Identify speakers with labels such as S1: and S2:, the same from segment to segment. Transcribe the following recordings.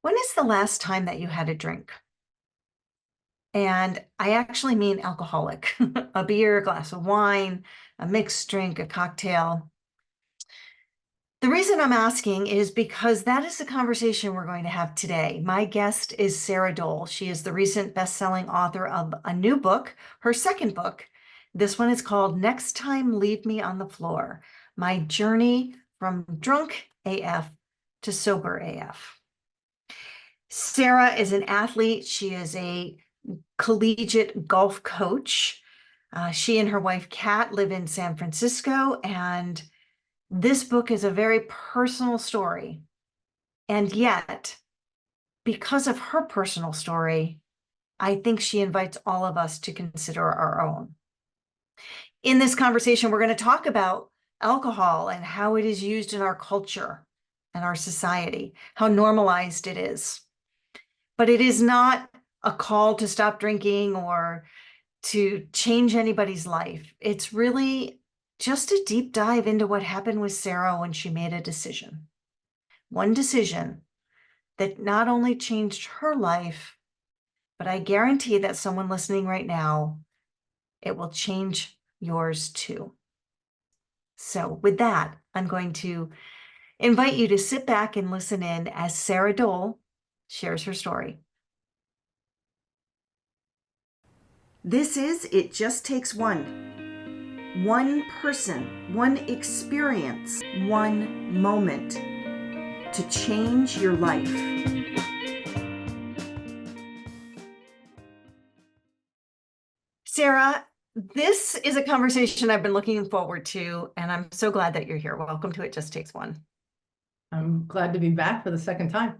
S1: When is the last time that you had a drink? And I actually mean alcoholic, a beer, a glass of wine, a mixed drink, a cocktail. The reason I'm asking is because that is the conversation we're going to have today. My guest is Sara Doell. She is the recent best-selling author of a new book, her second book. This one is called Next Time Leave Me on the Floor: My Journey from Drunk AF to Sober AF. Sara is an athlete. She is a collegiate golf coach. She and her wife, Kat, live in San Francisco, and this book is a very personal story. And yet, because of her personal story, I think she invites all of us to consider our own. In this conversation, we're going to talk about alcohol and how it is used in our culture and our society, how normalized it is. But it is not a call to stop drinking or to change anybody's life. It's really just a deep dive into what happened with Sara when she made a decision. One decision that not only changed her life, but I guarantee that someone listening right now, it will change yours too. So with that, I'm going to invite you to sit back and listen in as Sara Doell shares her story. This is It Just Takes One. One person, one experience, one moment to change your life. Sara, this is a conversation I've been looking forward to, and I'm so glad that you're here. Welcome to It Just Takes One.
S2: I'm glad to be back for the second time.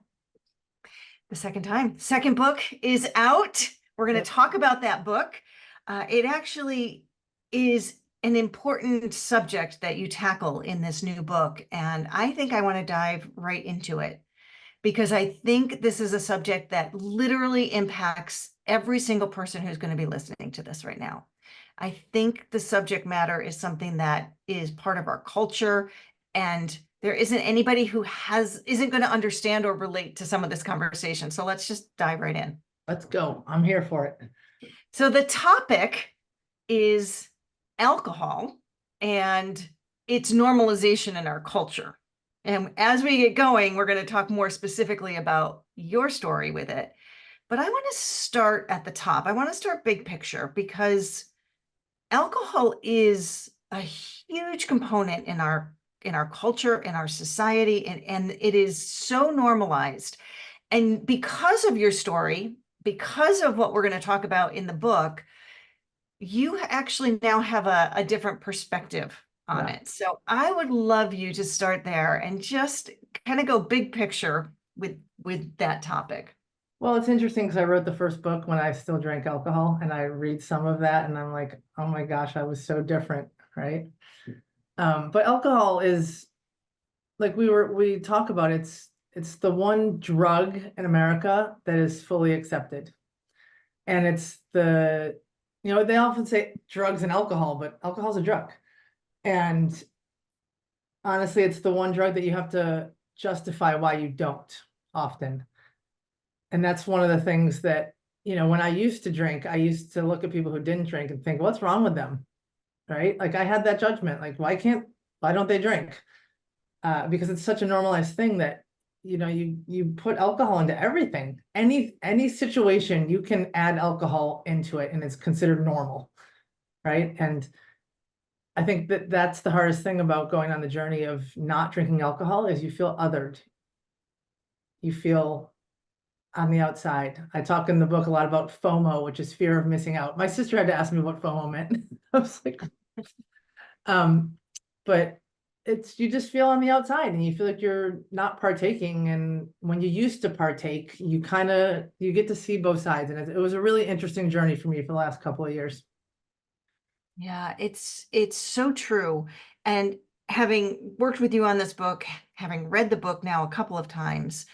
S1: The second time. Second book is out. We're going to talk about that book. It actually is an important subject that you tackle in this new book, and I think I want to dive right into it because I think this is a subject that literally impacts every single person who's going to be listening to this right now. I think the subject matter is something that is part of our culture, and there isn't anybody who isn't going to understand or relate to some of this conversation. So let's just dive right in.
S2: Let's go. I'm here for it.
S1: So the topic is alcohol and its normalization in our culture. And as we get going, we're going to talk more specifically about your story with it. But I want to start at the top. I want to start big picture because alcohol is a huge component in our culture, in our society, and it is so normalized. And because of your story, because of what we're going to talk about in the book, you actually now have a different perspective on it. So I would love you to start there and just kind of go big picture with that topic.
S2: Well, it's interesting because I wrote the first book when I still drank alcohol, and I read some of that and I'm like, oh my gosh, I was so different, right? But alcohol is, like we talk about, it's the one drug in America that is fully accepted. And it's they often say drugs and alcohol, but alcohol's a drug. And honestly, it's the one drug that you have to justify why you don't often. And that's one of the things that, when I used to drink, I used to look at people who didn't drink and think, what's wrong with them? Right? Like I had that judgment, like, why don't they drink? Because it's such a normalized thing that, you put alcohol into everything. Any situation, you can add alcohol into it and it's considered normal. Right. And I think that that's the hardest thing about going on the journey of not drinking alcohol is you feel othered. You feel on the outside. I talk in the book a lot about FOMO, which is fear of missing out. My sister had to ask me what FOMO meant. I was like, but you just feel on the outside and you feel like you're not partaking. And when you used to partake, you get to see both sides. And it was a really interesting journey for me for the last couple of years.
S1: Yeah, it's so true. And having worked with you on this book, having read the book now a couple of times,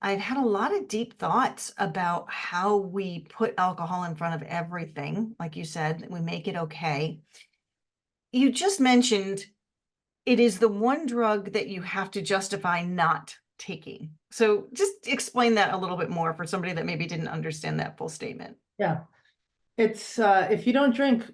S1: I've had a lot of deep thoughts about how we put alcohol in front of everything. Like you said, we make it okay. You just mentioned it is the one drug that you have to justify not taking. So just explain that a little bit more for somebody that maybe didn't understand that full statement.
S2: Yeah. It's if you don't drink,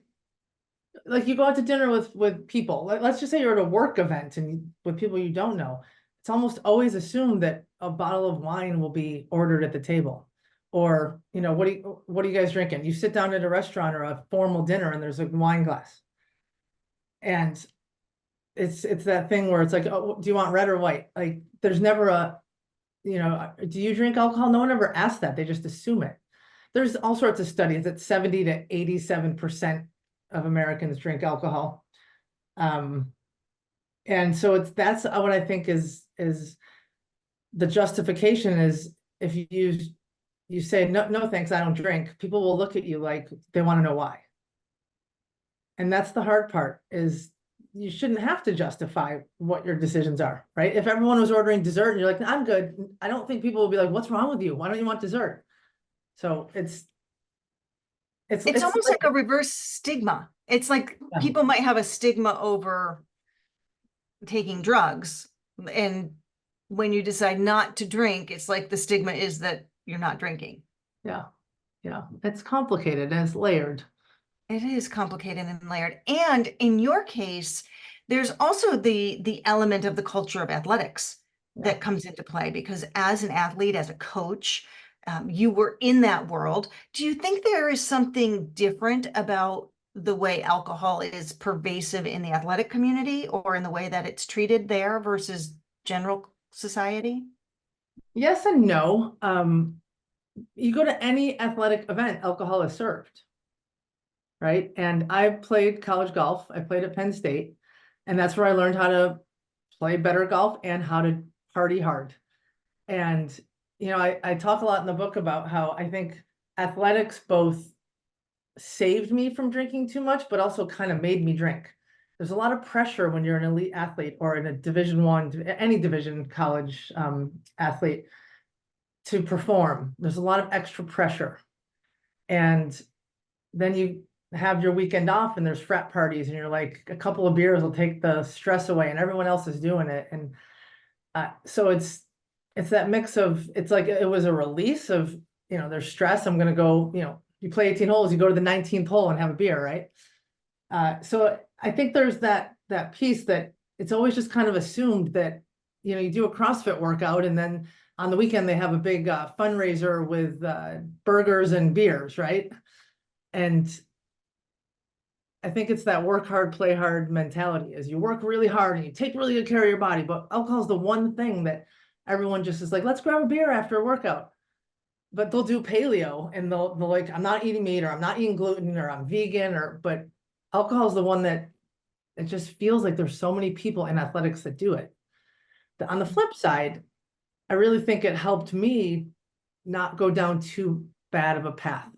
S2: like you go out to dinner with people, let's just say you're at a work event and with people you don't know, it's almost always assumed that a bottle of wine will be ordered at the table. Or, what are you guys drinking? You sit down at a restaurant or a formal dinner and there's a wine glass. And it's that thing where it's like, oh, do you want red or white? Like there's never do you drink alcohol? No one ever asks that. They just assume it. There's all sorts of studies that 70 to 87% of Americans drink alcohol. And so that's what I think is the justification is if you say, no, thanks, I don't drink, people will look at you like they want to know why. And that's the hard part is you shouldn't have to justify what your decisions are, right? If everyone was ordering dessert and you're like, I'm good, I don't think people will be like, what's wrong with you? Why don't you want dessert? So it's
S1: almost like a reverse stigma. It's like people might have a stigma over taking drugs. And when you decide not to drink, it's like the stigma is that you're not drinking.
S2: Yeah. Yeah. It's complicated and it's layered.
S1: It is complicated and layered. And in your case, there's also the element of the culture of athletics that comes into play, because as an athlete, as a coach, you were in that world. Do you think there is something different about the way alcohol is pervasive in the athletic community or in the way that it's treated there versus general society?
S2: Yes and no. You go to any athletic event, alcohol is served. Right. And I played college golf. I played at Penn State. And that's where I learned how to play better golf and how to party hard. And, I talk a lot in the book about how I think athletics both saved me from drinking too much, but also kind of made me drink. There's a lot of pressure when you're an elite athlete or in a Division I, any division college athlete to perform. There's a lot of extra pressure. And then you have your weekend off and there's frat parties and you're like, a couple of beers will take the stress away and everyone else is doing it. And so it's that mix of, it's like, it was a release of, there's stress. I'm going to go, you play 18 holes, you go to the 19th hole and have a beer. Right. So I think there's that piece that it's always just kind of assumed that, you do a CrossFit workout and then on the weekend they have a big fundraiser with burgers and beers. Right. And I think it's that work hard, play hard mentality is you work really hard and you take really good care of your body, but alcohol is the one thing that everyone just is like, let's grab a beer after a workout. But they'll do paleo and they'll like, I'm not eating meat or I'm not eating gluten or I'm vegan but alcohol is the one that it just feels like there's so many people in athletics that do it. On the flip side, I really think it helped me not go down too bad of a path.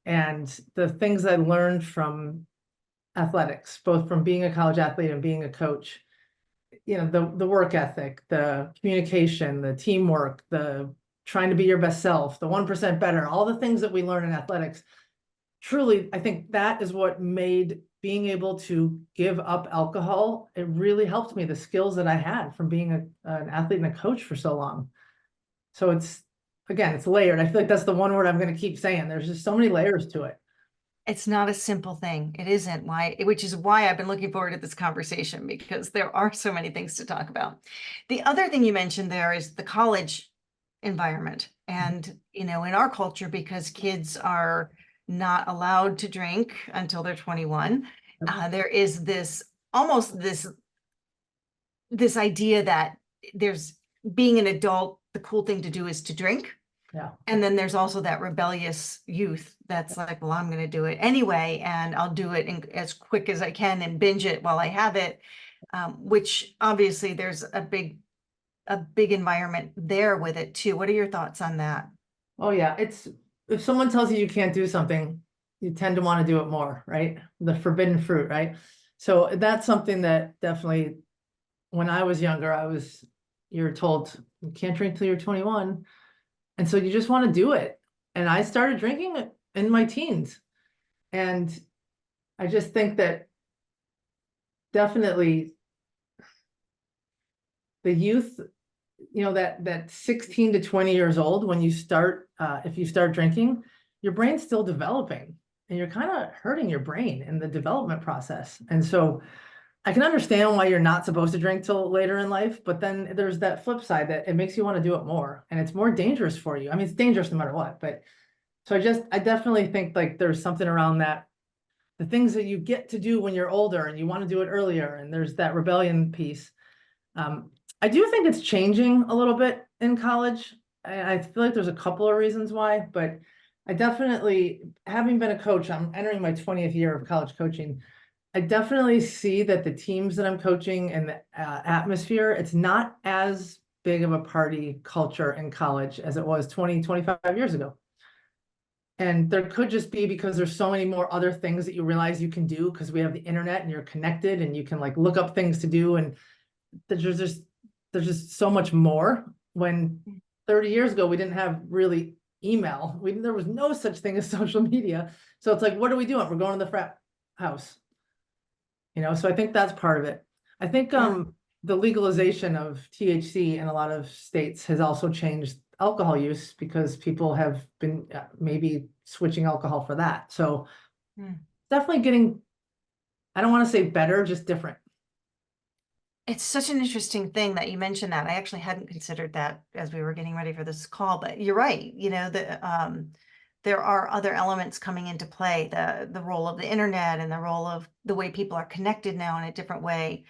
S2: And the things I learned from athletics, both from being a college athlete and being a coach, the work ethic, the communication, the teamwork, the trying to be your best self, the 1% better, all the things that we learn in athletics, truly, I think that is what made being able to give up alcohol. It really helped me, the skills that I had from being an athlete and a coach for so long. So it's layered. I feel like that's the one word I'm going to keep saying. There's just so many layers to it.
S1: It's not a simple thing. It isn't, which is why I've been looking forward to this conversation, because there are so many things to talk about. The other thing you mentioned there is the college environment. And, in our culture, because kids are not allowed to drink until they're 21, there is this idea that there's being an adult, the cool thing to do is to drink.
S2: Yeah.
S1: And then there's also that rebellious youth that's like, well, I'm going to do it anyway, and I'll do it as quick as I can and binge it while I have it, which obviously there's a big environment there with it too. What are your thoughts on that?
S2: Oh yeah, if someone tells you can't do something, you tend to want to do it more, right? The forbidden fruit, right? So that's something that definitely, when I was younger, you're told you can't drink till you're 21. And so you just want to do it. And I started drinking in my teens. And I just think that definitely the youth that 16 to 20 years old, when you start, if you start drinking, your brain's still developing and you're kind of hurting your brain in the development process. And so I can understand why you're not supposed to drink till later in life, but then there's that flip side that it makes you want to do it more and it's more dangerous for you. I mean, it's dangerous no matter what, but so I definitely think like there's something around that, the things that you get to do when you're older and you want to do it earlier. And there's that rebellion piece. I do think it's changing a little bit in college. I feel like there's a couple of reasons why, but I definitely, having been a coach, I'm entering my 20th year of college coaching. I definitely see that the teams that I'm coaching and the atmosphere, it's not as big of a party culture in college as it was 20, 25 years ago. And there could just be because there's so many more other things that you realize you can do because we have the internet and you're connected and you can like look up things to do. And there's just so much more. When 30 years ago, we didn't have really email. There was no such thing as social media. So it's like, what are we doing? We're going to the frat house. So I think that's part of it. I think the legalization of THC in a lot of states has also changed alcohol use because people have been maybe switching alcohol for that. So definitely getting, I don't want to say better, just different.
S1: It's such an interesting thing that you mentioned that. I actually hadn't considered that as we were getting ready for this call, but you're right. There are other elements coming into play, the role of the internet and the role of the way people are connected now in a different way,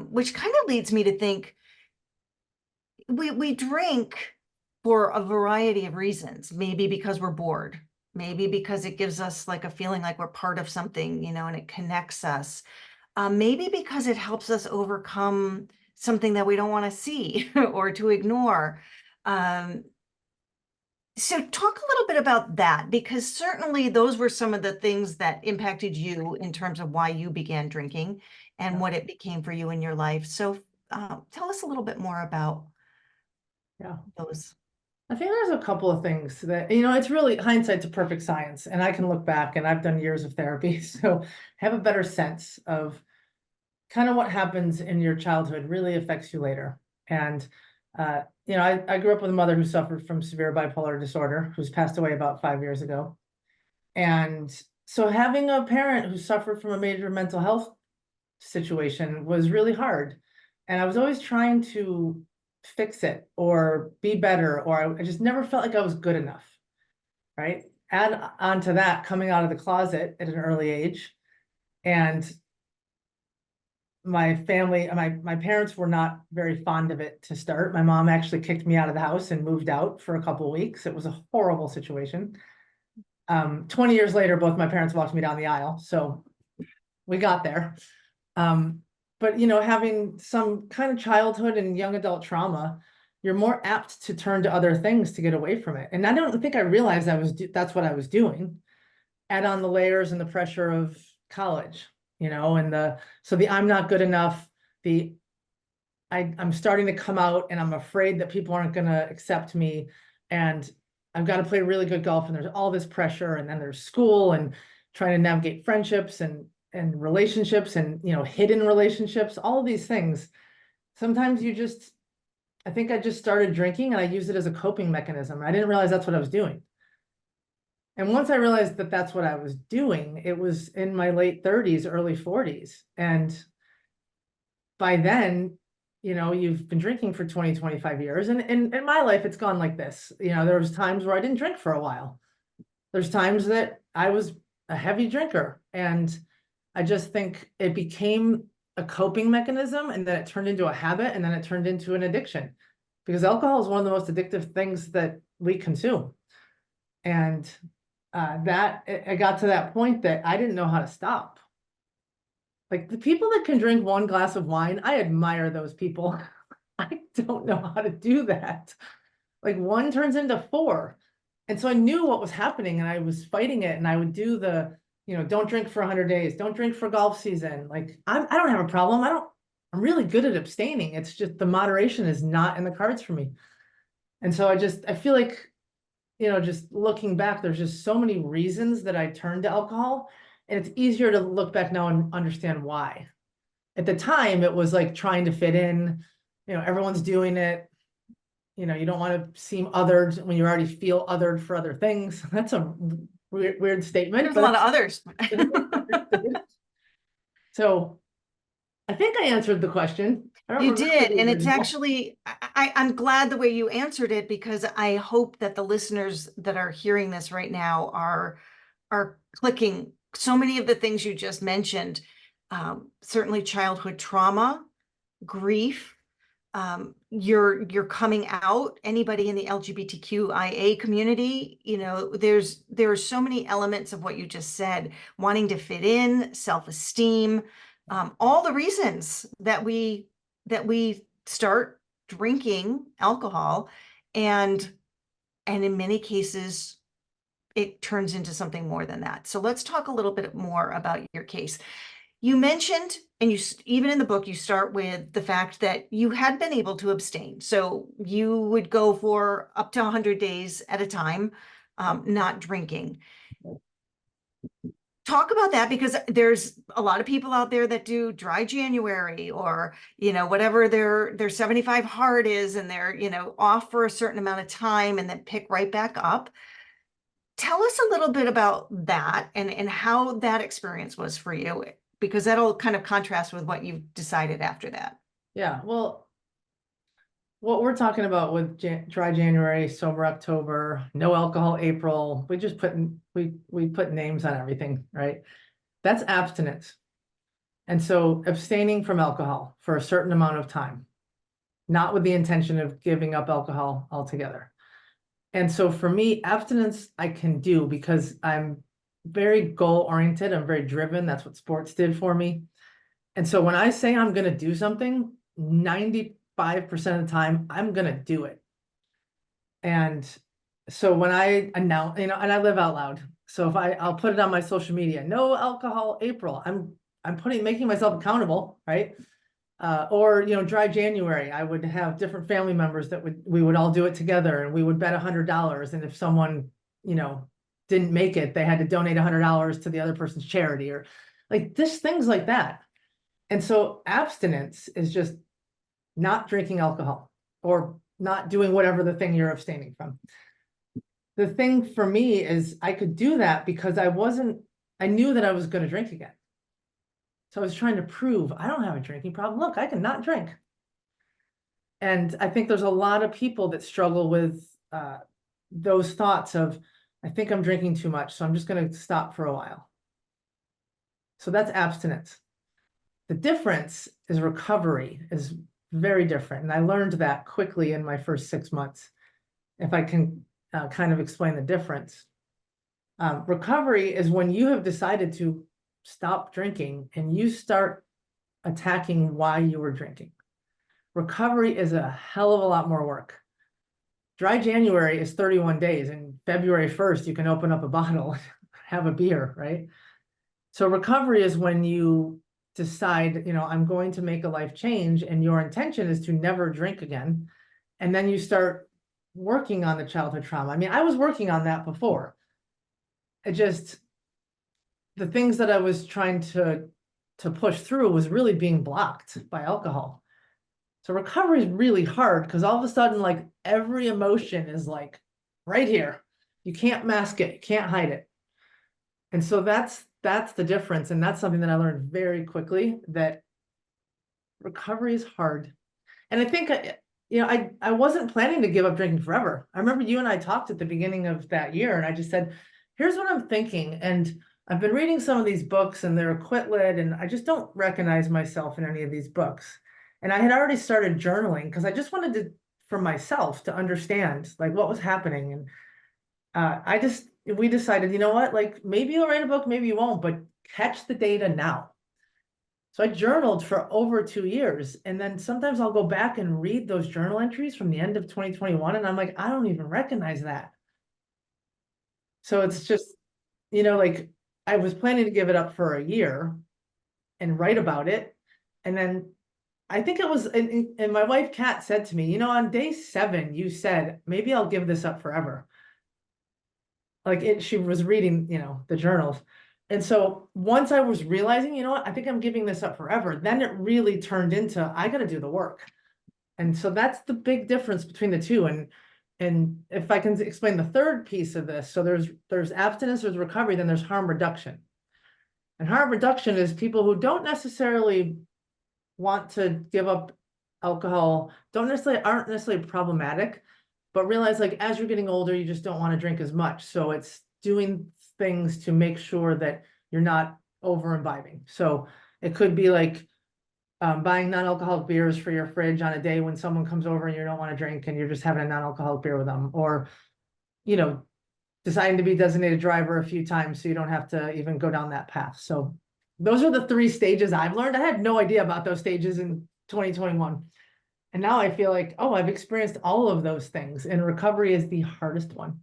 S1: which kind of leads me to think we drink for a variety of reasons. Maybe because we're bored, maybe because it gives us like a feeling like we're part of something, and it connects us. Maybe because it helps us overcome something that we don't want to see or to ignore. So talk a little bit about that, because certainly those were some of the things that impacted you in terms of why you began drinking and what it became for you in your life. So tell us a little bit more about those.
S2: I think there's a couple of things that, it's really hindsight's a perfect science. And I can look back and I've done years of therapy. So have a better sense of kind of what happens in your childhood really affects you later. And, I grew up with a mother who suffered from severe bipolar disorder, who's passed away about 5 years ago. And so having a parent who suffered from a major mental health situation was really hard. And I was always trying to fix it or be better, or I just never felt like I was good enough, right? Add on to that coming out of the closet at an early age. And my family, my parents were not very fond of it to start. My mom actually kicked me out of the house and moved out for a couple of weeks. It was a horrible situation. 20 years later, both my parents walked me down the aisle. So we got there. But, having some kind of childhood and young adult trauma, you're more apt to turn to other things to get away from it. And I don't think I realized that's what I was doing. Add on the layers and the pressure of college, and the I'm not good enough, I'm starting to come out and I'm afraid that people aren't going to accept me. And I've got to play really good golf and there's all this pressure. And then there's school and trying to navigate friendships and relationships and, hidden relationships, all of these things. Sometimes I think I just started drinking and I used it as a coping mechanism. I didn't realize that's what I was doing. And once I realized that that's what I was doing, it was in my late 30s, early 40s. And by then, you've been drinking for 20, 25 years. And in my life, it's gone like this. There was times where I didn't drink for a while. There's times that I was a heavy drinker. And I just think it became a coping mechanism and then it turned into a habit and then it turned into an addiction, because alcohol is one of the most addictive things that we consume. And I got to that point that I didn't know how to stop. Like the people that can drink one glass of wine, I admire those people. I don't know how to do that. Like one turns into 4. And so I knew what was happening and I was fighting it. And I would do don't drink for 100 days. Don't drink for golf season. Like I don't have a problem. I'm really good at abstaining. It's just the moderation is not in the cards for me. And so I feel like, just looking back, there's just so many reasons that I turned to alcohol, and it's easier to look back now and understand why. At the time, it was like trying to fit in, everyone's doing it. you know, you don't want to seem othered when you already feel othered for other things. That's a weird statement.
S1: There's a lot of others.
S2: So I think I answered the question. I don't
S1: You
S2: remember
S1: did,
S2: the
S1: and it's
S2: original.
S1: actually, I'm glad the way you answered it, because I hope that the listeners that are hearing this right now are clicking so many of the things you just mentioned. Certainly childhood trauma, grief, your coming out, anybody in the LGBTQIA community, you know, there are so many elements of what you just said, wanting to fit in, self-esteem, all the reasons that we start drinking alcohol, and in many cases it turns into something more than that. So let's talk a little bit more about your case. You mentioned, and even in the book, you start with the fact that you had been able to abstain. So you would go for up to 100 days at a time, not drinking. Talk about that, because there's a lot of people out there that do dry January, or, you know, whatever their 75 hard is, and they're, you know, off for a certain amount of time and then pick right back up. Tell us a little bit about that, and how that experience was for you, because that'll kind of contrast with what you've decided after that.
S2: Yeah, well, what we're talking about with dry January, sober October, no alcohol April, we just we put names on everything, right? That's abstinence. And so abstaining from alcohol for a certain amount of time, not with the intention of giving up alcohol altogether. And so for me, abstinence I can do because I'm very goal oriented. I'm very driven. That's what sports did for me. And so when I say I'm going to do something, 95% of the time, I'm going to do it. And so when I announce, you know, and I live out loud. So if I'll put it on my social media, no alcohol April, I'm making myself accountable, right? Or, you know, dry January, I would have different family members that we would all do it together, and we would bet $100. And if someone, you know, didn't make it, they had to donate $100 to the other person's charity, or like this, things like that. And so abstinence is just not drinking alcohol or not doing whatever the thing you're abstaining from. The thing for me is I could do that because I knew that I was going to drink again. So I was trying to prove I don't have a drinking problem. Look, I can not drink. And I think there's a lot of people that struggle with those thoughts of, I think I'm drinking too much, so I'm just going to stop for a while. So that's abstinence. The difference is recovery is very different. And I learned that quickly in my first 6 months. If I can kind of explain the difference. Recovery is when you have decided to stop drinking and you start attacking why you were drinking. Recovery is a hell of a lot more work. Dry January is 31 days, and February 1st, you can open up a bottle, have a beer, right? So recovery is when you decide, you know, I'm going to make a life change, and your intention is to never drink again. And then you start working on the childhood trauma. I mean, I was working on that before. It just, the things that I was trying to push through was really being blocked by alcohol. So recovery is really hard because all of a sudden, like, every emotion is like right here. You can't mask it, you can't hide it. And so that's the difference. And that's something that I learned very quickly, that recovery is hard. And I think, you know, I wasn't planning to give up drinking forever. I remember you and I talked at the beginning of that year, and I just said, here's what I'm thinking. And I've been reading some of these books, and they're quit lit, and I just don't recognize myself in any of these books. And I had already started journaling because I just wanted to, for myself, to understand like what was happening. And we decided, you know what, like maybe you'll write a book, maybe you won't, but catch the data now. So I journaled for over 2 years. And then sometimes I'll go back and read those journal entries from the end of 2021. And I'm like, I don't even recognize that. So it's just, you know, like I was planning to give it up for a year and write about it. And then I think it was, and my wife, Kat, said to me, you know, on day 7, you said, maybe I'll give this up forever. Like she was reading, you know, the journals. And so once I was realizing, you know what, I think I'm giving this up forever, then it really turned into, I got to do the work. And so that's the big difference between the two. And if I can explain the third piece of this, so there's abstinence, there's recovery, then there's harm reduction. And harm reduction is people who don't necessarily want to give up alcohol, aren't necessarily problematic, but realize like as you're getting older, you just don't want to drink as much. So it's doing things to make sure that you're not over imbibing. So it could be like buying non-alcoholic beers for your fridge on a day when someone comes over and you don't want to drink and you're just having a non-alcoholic beer with them, or, you know, deciding to be designated driver a few times so you don't have to even go down that path. So those are the 3 stages I've learned. I had no idea about those stages in 2021. And now I feel like, oh, I've experienced all of those things, and recovery is the hardest one.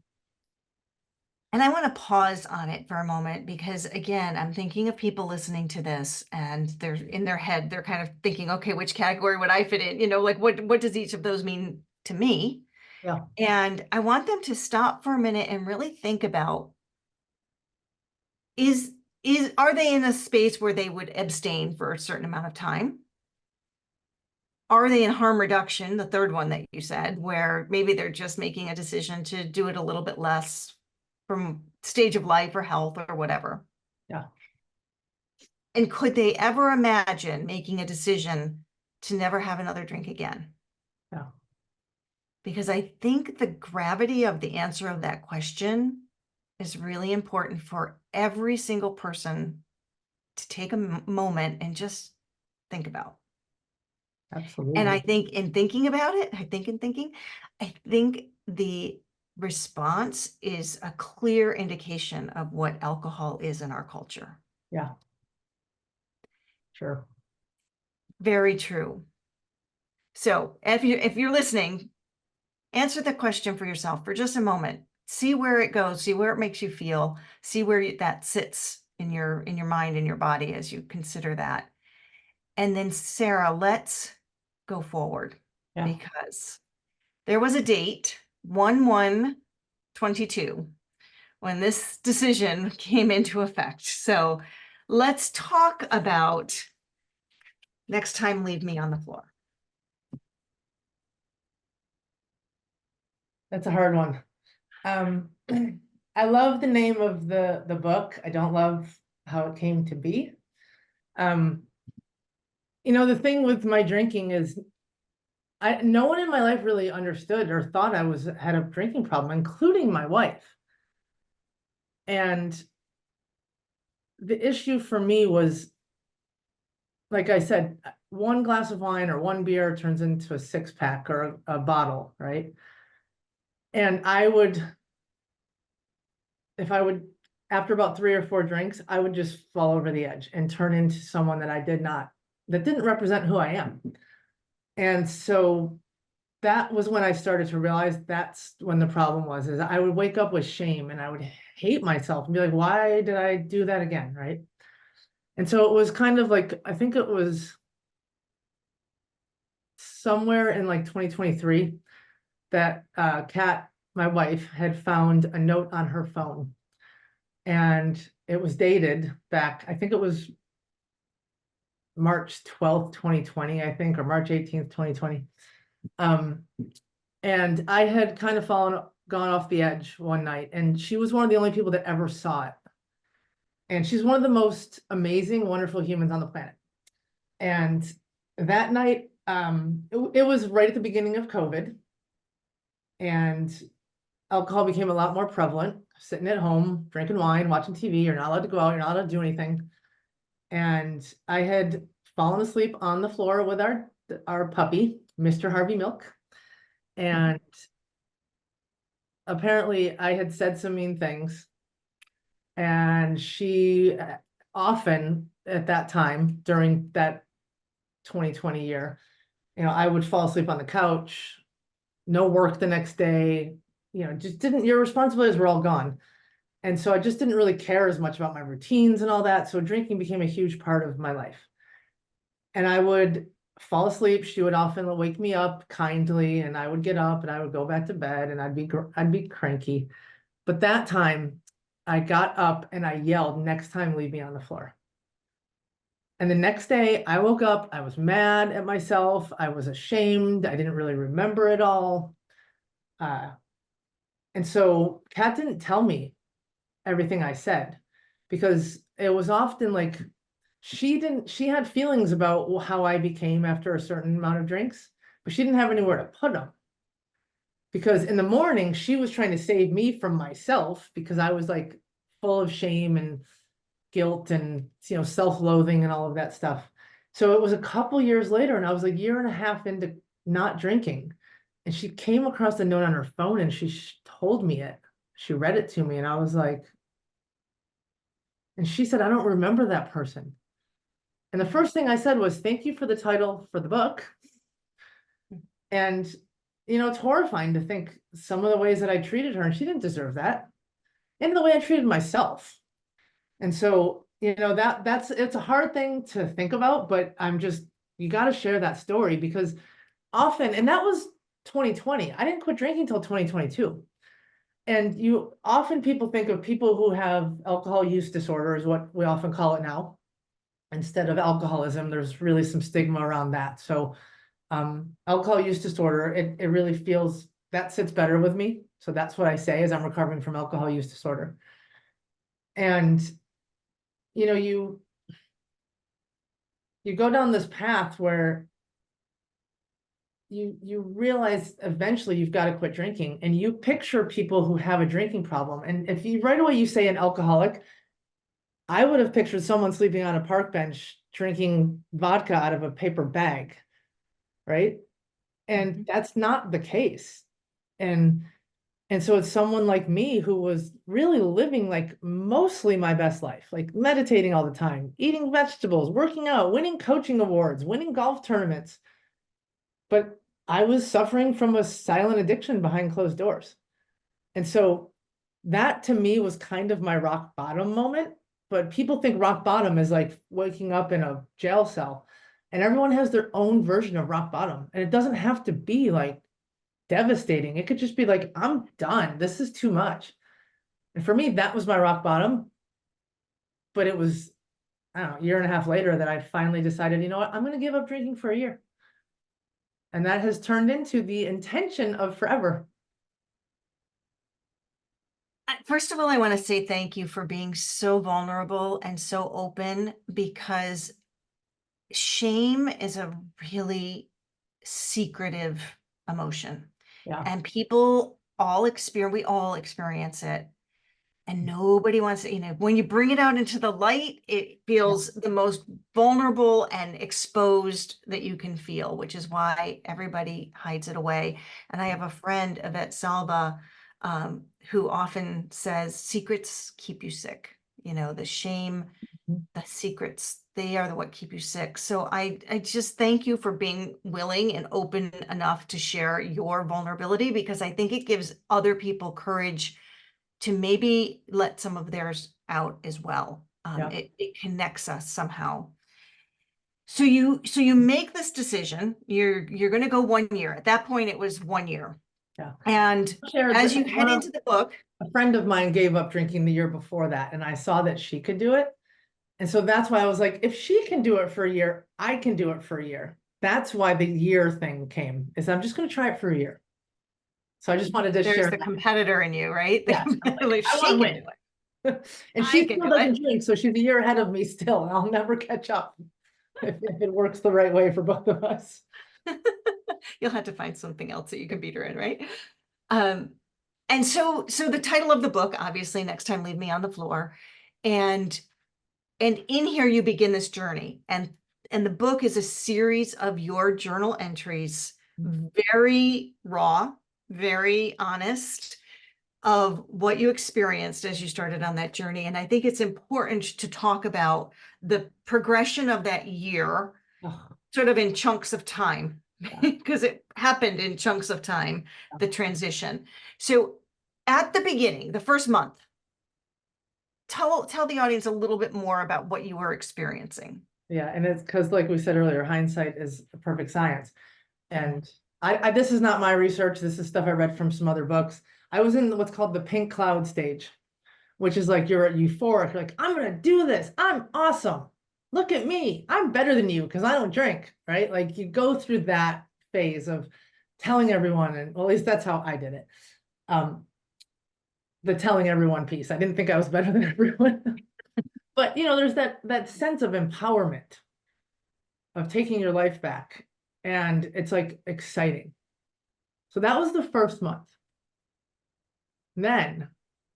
S1: And I want to pause on it for a moment because, again, I'm thinking of people listening to this and they're in their head, they're kind of thinking, okay, which category would I fit in? You know, like what does each of those mean to me?
S2: Yeah.
S1: And I want them to stop for a minute and really think about, are they in a space where they would abstain for a certain amount of time? Are they in harm reduction, the third one that you said, where maybe they're just making a decision to do it a little bit less from stage of life or health or whatever?
S2: Yeah.
S1: And could they ever imagine making a decision to never have another drink again?
S2: Yeah.
S1: Because I think the gravity of the answer of that question is really important for every single person to take a moment and just think about.
S2: Absolutely.
S1: And I think in thinking about it, I think the response is a clear indication of what alcohol is in our culture.
S2: Yeah. Sure.
S1: Very true. So if you're listening, answer the question for yourself for just a moment. See where it goes, see where it makes you feel, see where that sits in your mind and your body as you consider that. And then Sarah, let's go forward.
S2: Yeah.
S1: Because there was a date, 1/1/22, when this decision came into effect. So let's talk about next time, leave me on the floor.
S2: That's a hard one. I love the name of the book. I don't love how it came to be. You know, the thing with my drinking is no one in my life really understood or thought I had a drinking problem, including my wife. And the issue for me was, like I said, 1 glass of wine or 1 beer turns into a 6-pack or a bottle, right? And if I would, after about 3 or 4 drinks, I would just fall over the edge and turn into someone that didn't represent who I am. And so that was when I started to realize that's when the problem was, is I would wake up with shame and I would hate myself and be like, why did I do that again, right? And so it was kind of like, I think it was somewhere in like 2023 that Kat, my wife, had found a note on her phone. And it was dated back, I think it was March 12th, 2020, I think, or March 18th, 2020. And I had kind of gone off the edge one night, and she was one of the only people that ever saw it. And she's one of the most amazing, wonderful humans on the planet. And that night, it was right at the beginning of COVID, and alcohol became a lot more prevalent. Sitting at home, drinking wine, watching TV, you're not allowed to go out, you're not allowed to do anything. And I had fallen asleep on the floor with our puppy, Mr. Harvey Milk. And apparently I had said some mean things. And she often at that time, during that 2020 year, you know, I would fall asleep on the couch, no work the next day, you know, your responsibilities were all gone. And so I just didn't really care as much about my routines and all that. So drinking became a huge part of my life. And I would fall asleep. She would often wake me up kindly, and I would get up and I would go back to bed, and I'd be cranky. But that time I got up and I yelled, next time, leave me on the floor. And the next day I woke up, I was mad at myself. I was ashamed. I didn't really remember it all. And so Kat didn't tell me everything I said, because it was often like she had feelings about how I became after a certain amount of drinks, but she didn't have anywhere to put them. Because in the morning, she was trying to save me from myself, because I was like full of shame and guilt and, self-loathing and all of that stuff. So it was a couple years later, and I was a year and a half into not drinking. And she came across a note on her phone, and she told me it. She read it to me, and I was like, and she said, I don't remember that person. And the first thing I said was, thank you for the title for the book. And, it's horrifying to think some of the ways that I treated her, and she didn't deserve that. And the way I treated myself. And so, it's a hard thing to think about, but you got to share that story, because often, and that was 2020. I didn't quit drinking until 2022. And people think of people who have alcohol use disorder, is what we often call it now, instead of alcoholism. There's really some stigma around that. So alcohol use disorder, it really feels that sits better with me. So that's what I say, is I'm recovering from alcohol use disorder. And you go down this path where you realize eventually you've got to quit drinking, and you picture people who have a drinking problem. And if you right away you say an alcoholic, I would have pictured someone sleeping on a park bench drinking vodka out of a paper bag, right? And that's not the case. And so it's someone like me who was really living like mostly my best life, like meditating all the time, eating vegetables, working out, winning coaching awards, winning golf tournaments. But I was suffering from a silent addiction behind closed doors. And so that to me was kind of my rock bottom moment. But people think rock bottom is like waking up in a jail cell, and everyone has their own version of rock bottom. And it doesn't have to be like devastating. It could just be like, I'm done. This is too much. And for me, that was my rock bottom. But it was, I don't know, a year and a half later that I finally decided, you know what, I'm going to give up drinking for a year. And that has turned into the intention of forever.
S1: First of all, I want to say thank you for being so vulnerable and so open, because shame is a really secretive emotion.
S2: Yeah.
S1: And we all experience it. And nobody wants to, when you bring it out into the light, it feels the most vulnerable and exposed that you can feel, which is why everybody hides it away. And I have a friend, Yvette Salva, who often says secrets keep you sick. The shame, the secrets, they are what keep you sick. So I just thank you for being willing and open enough to share your vulnerability, because I think it gives other people courage to maybe let some of theirs out as well. It connects us somehow. So you make this decision. You're going to go 1 year. At that point, it was 1 year.
S2: Yeah.
S1: And as you head into the book,
S2: a friend of mine gave up drinking the year before that, and I saw that she could do it. And so that's why I was like, if she can do it for a year, I can do it for a year. That's why the year thing came, is I'm just going to try it for a year. So I just wanted to share.
S1: There's the competitor in you, right?
S2: Yeah.
S1: If she can do it.
S2: And she still doesn't drink, so she's a year ahead of me still, and I'll never catch up if it works the right way for both of us.
S1: You'll have to find something else that you can beat her in, right? And so the title of the book, obviously, Next Time Leave Me on the Floor. And in here you begin this journey. And the book is a series of your journal entries, very raw, very honest, of what you experienced as you started on that journey. And I think it's important to talk about the progression of that year, sort of in chunks of time, because it happened in chunks of time, the transition. So at the beginning, the first month, tell the audience a little bit more about what you were experiencing.
S2: Yeah, and it's because, like we said earlier, hindsight is a perfect science. And I this is not my research. This is stuff I read from some other books. I was in what's called the pink cloud stage, which is like you're euphoric. You're like, I'm going to do this. I'm awesome. look at me, I'm better than you because I don't drink, right? Like you go through that phase of telling everyone, and well, at least that's how I did it. The telling everyone piece. I didn't think I was better than everyone. But there's that sense of empowerment of taking your life back. And it's like exciting. So that was the first month. Then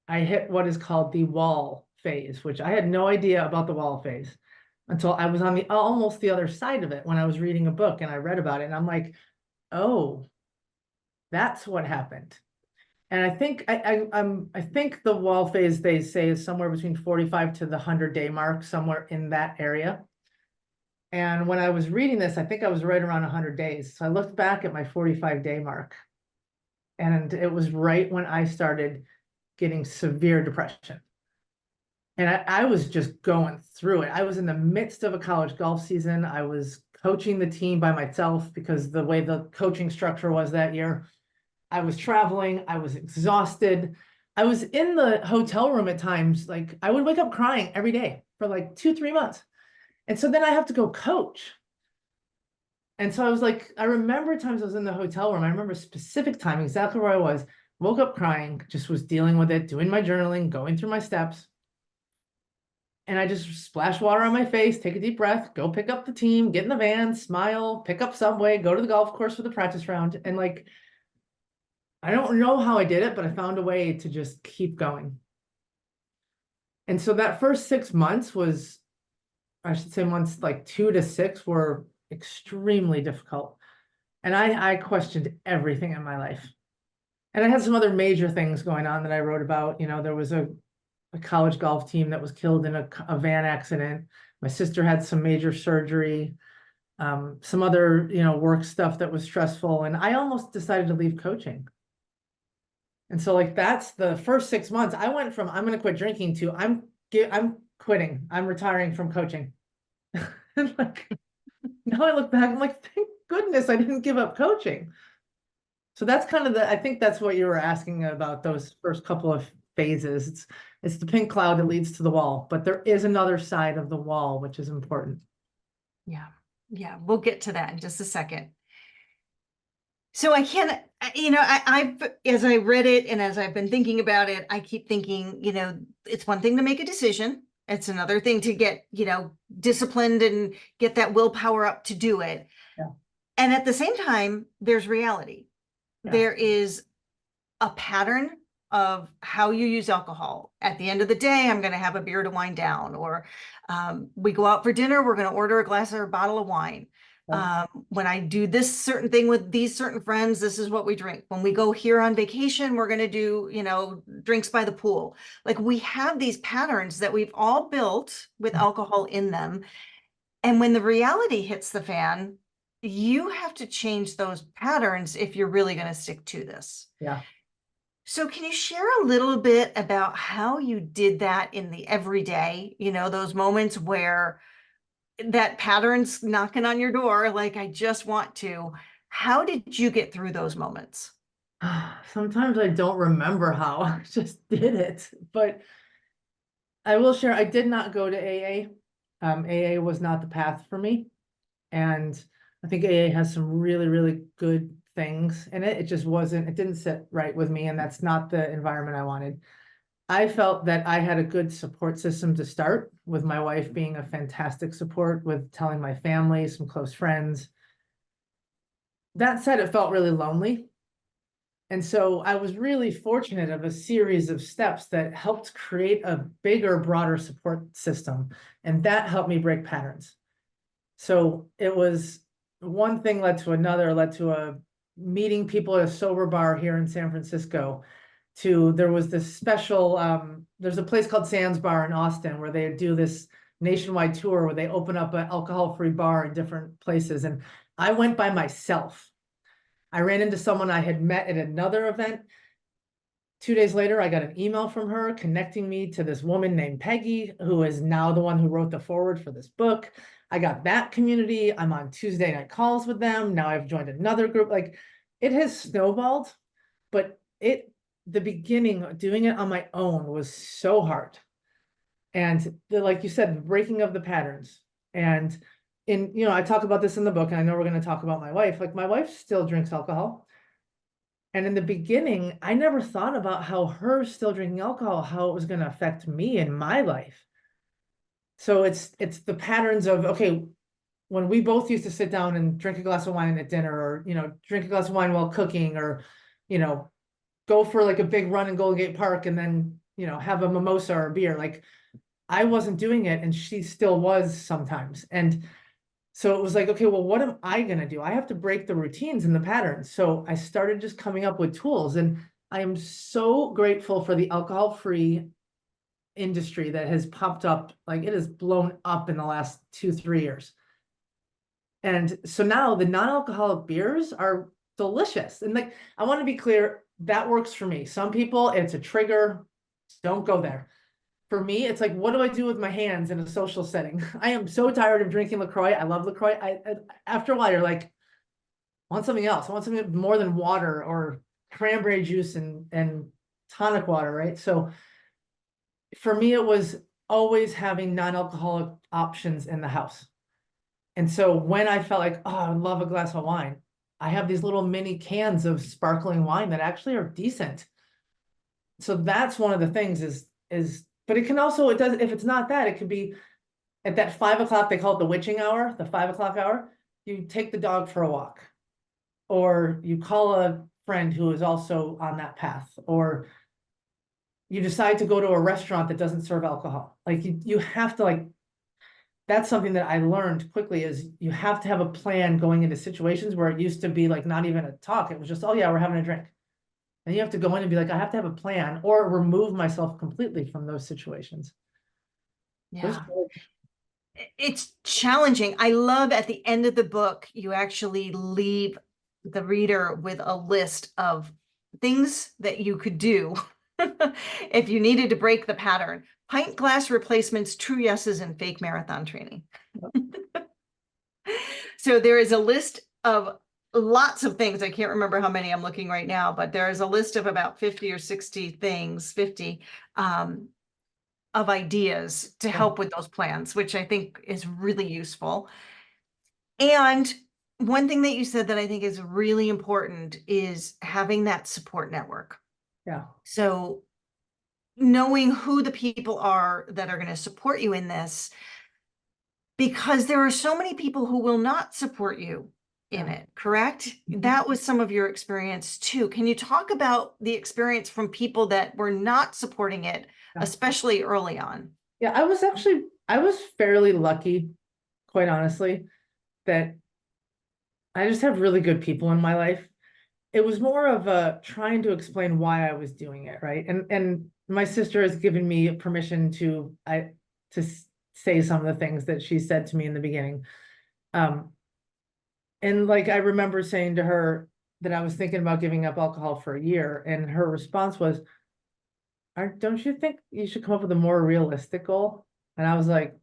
S2: I hit what is called the wall phase, which I had no idea about the wall phase until I was on almost the other side of it when I was reading a book and I read about it. And I'm like, oh, that's what happened. And I think I think the wall phase, they say, is somewhere between 45 to the 100-day mark, somewhere in that area. And when I was reading this, I think I was right around 100 days. So I looked back at my 45-day mark, and it was right when I started getting severe depression. And I was just going through it. I was in the midst of a college golf season. I was coaching the team by myself because the way the coaching structure was that year. I was traveling, I was exhausted. I was in the hotel room at times, like I would wake up crying every day for like 2-3 months. And so then I have to go coach. And so I was like, I remember times I was in the hotel room. I remember a specific time, exactly where I was, woke up crying, just was dealing with it, doing my journaling, going through my steps. And I just splash water on my face, take a deep breath, go pick up the team, get in the van, smile, pick up Subway, go to the golf course for the practice round. And like, I don't know how I did it, but I found a way to just keep going. And so that first 6 months was, I should say months like 2 to 6 were extremely difficult. And I questioned everything in my life. And I had some other major things going on that I wrote about. There was a college golf team that was killed in a van accident. My sister had some major surgery, some other, work stuff that was stressful. And I almost decided to leave coaching. And so like, that's the first 6 months. I went from, I'm going to quit drinking to I'm quitting. I'm retiring from coaching. And like, now I look back, I'm like, thank goodness I didn't give up coaching. So that's kind of I think that's what you were asking about, those first couple of phases. It's the pink cloud that leads to the wall, but there is another side of the wall, which is important.
S1: Yeah. Yeah. We'll get to that in just a second. So I can't, I've, as I read it and as I've been thinking about it, I keep thinking, it's one thing to make a decision. It's another thing to get, disciplined and get that willpower up to do it.
S2: Yeah.
S1: And at the same time, there's reality.
S2: Yeah.
S1: There is a pattern of how you use alcohol. At the end of the day, I'm going to have a beer to wind down, or we go out for dinner, we're going to order a glass or a bottle of wine. When I do this certain thing with these certain friends, this is what we drink. When we go here on vacation, we're going to do, drinks by the pool. Like, we have these patterns that we've all built with alcohol in them. And when the reality hits the fan, you have to change those patterns if you're really going to stick to this.
S2: Yeah.
S1: So can you share a little bit about how you did that in the everyday, those moments where that pattern's knocking on your door, like, I just want to. How did you get through those moments?
S2: Sometimes I don't remember how. I just did it. But I will share, I did not go to AA. AA was not the path for me. And I think AA has some really, really good things in it. It just wasn't, it didn't sit right with me. And that's not the environment I wanted. I felt that I had a good support system to start, with my wife being a fantastic support, with telling my family, some close friends. That said, it felt really lonely. And so I was really fortunate of a series of steps that helped create a bigger, broader support system. And that helped me break patterns. So it was one thing led to another, led to a meeting people at a sober bar here in San Francisco. There was this special, there's a place called Sands Bar in Austin where they do this nationwide tour where they open up an alcohol-free bar in different places. And I went by myself. I ran into someone I had met at another event. 2 days later, I got an email from her connecting me to this woman named Peggy, who is now the one who wrote the foreword for this book. I got that community. I'm on Tuesday night calls with them. Now I've joined another group. Like, it has snowballed, but the beginning, doing it on my own, was so hard. And like you said, the breaking of the patterns. And I talk about this in the book, and I know we're going to talk about my wife. Like, my wife still drinks alcohol. And in the beginning, I never thought about how her still drinking alcohol, how it was going to affect me in my life. So it's the patterns of, okay, when we both used to sit down and drink a glass of wine at dinner, or, drink a glass of wine while cooking, or, go for like a big run in Golden Gate Park and then, have a mimosa or a beer. Like, I wasn't doing it and she still was sometimes. And so it was like, okay, well, what am I going to do? I have to break the routines and the patterns. So I started just coming up with tools, and I am so grateful for the alcohol-free industry that has popped up. Like, it has blown up in the last 2-3 years. And so now the non-alcoholic beers are delicious. And like, I want to be clear, that works for me. Some people, it's a trigger. Don't go there. For me, it's like, what do I do with my hands in a social setting? I am so tired of drinking LaCroix. I love LaCroix. After a while, you're like, I want something else. I want something more than water or cranberry juice and tonic water, right? So for me, it was always having non-alcoholic options in the house. And so when I felt like, oh, I love a glass of wine, I have these little mini cans of sparkling wine that actually are decent. So that's one of the things but it can also, if it's not that, it could be at that 5 o'clock, they call it the witching hour, the 5 o'clock hour. You take the dog for a walk, or you call a friend who is also on that path, or you decide to go to a restaurant that doesn't serve alcohol. Like, you have to, like, that's something that I learned quickly, is you have to have a plan going into situations where it used to be like not even a talk. It was just, oh yeah, we're having a drink. And you have to go in and be like, I have to have a plan, or remove myself completely from those situations.
S1: Yeah. It's challenging. I love at the end of the book, you actually leave the reader with a list of things that you could do if you needed to break the pattern. Pint glass replacements, true yeses, and fake marathon training. So there is a list of lots of things. I can't remember how many I'm looking right now, but there is a list of about 50 or 60 things, 50 of ideas to help with those plans, which I think is really useful. And one thing that you said that I think is really important is having that support network.
S2: Yeah.
S1: So knowing who the people are that are going to support you in this, because there are so many people who will not support you in it, correct? That was some of your experience too. Can you talk about the experience from people that were not supporting it, especially early on?
S2: Yeah, I was fairly lucky, quite honestly, that I just have really good people in my life. It was more of a trying to explain why I was doing it, right? And my sister has given me permission to say some of the things that she said to me in the beginning. And like, I remember saying to her that I was thinking about giving up alcohol for a year, and her response was, don't you think you should come up with a more realistic goal? And I was like,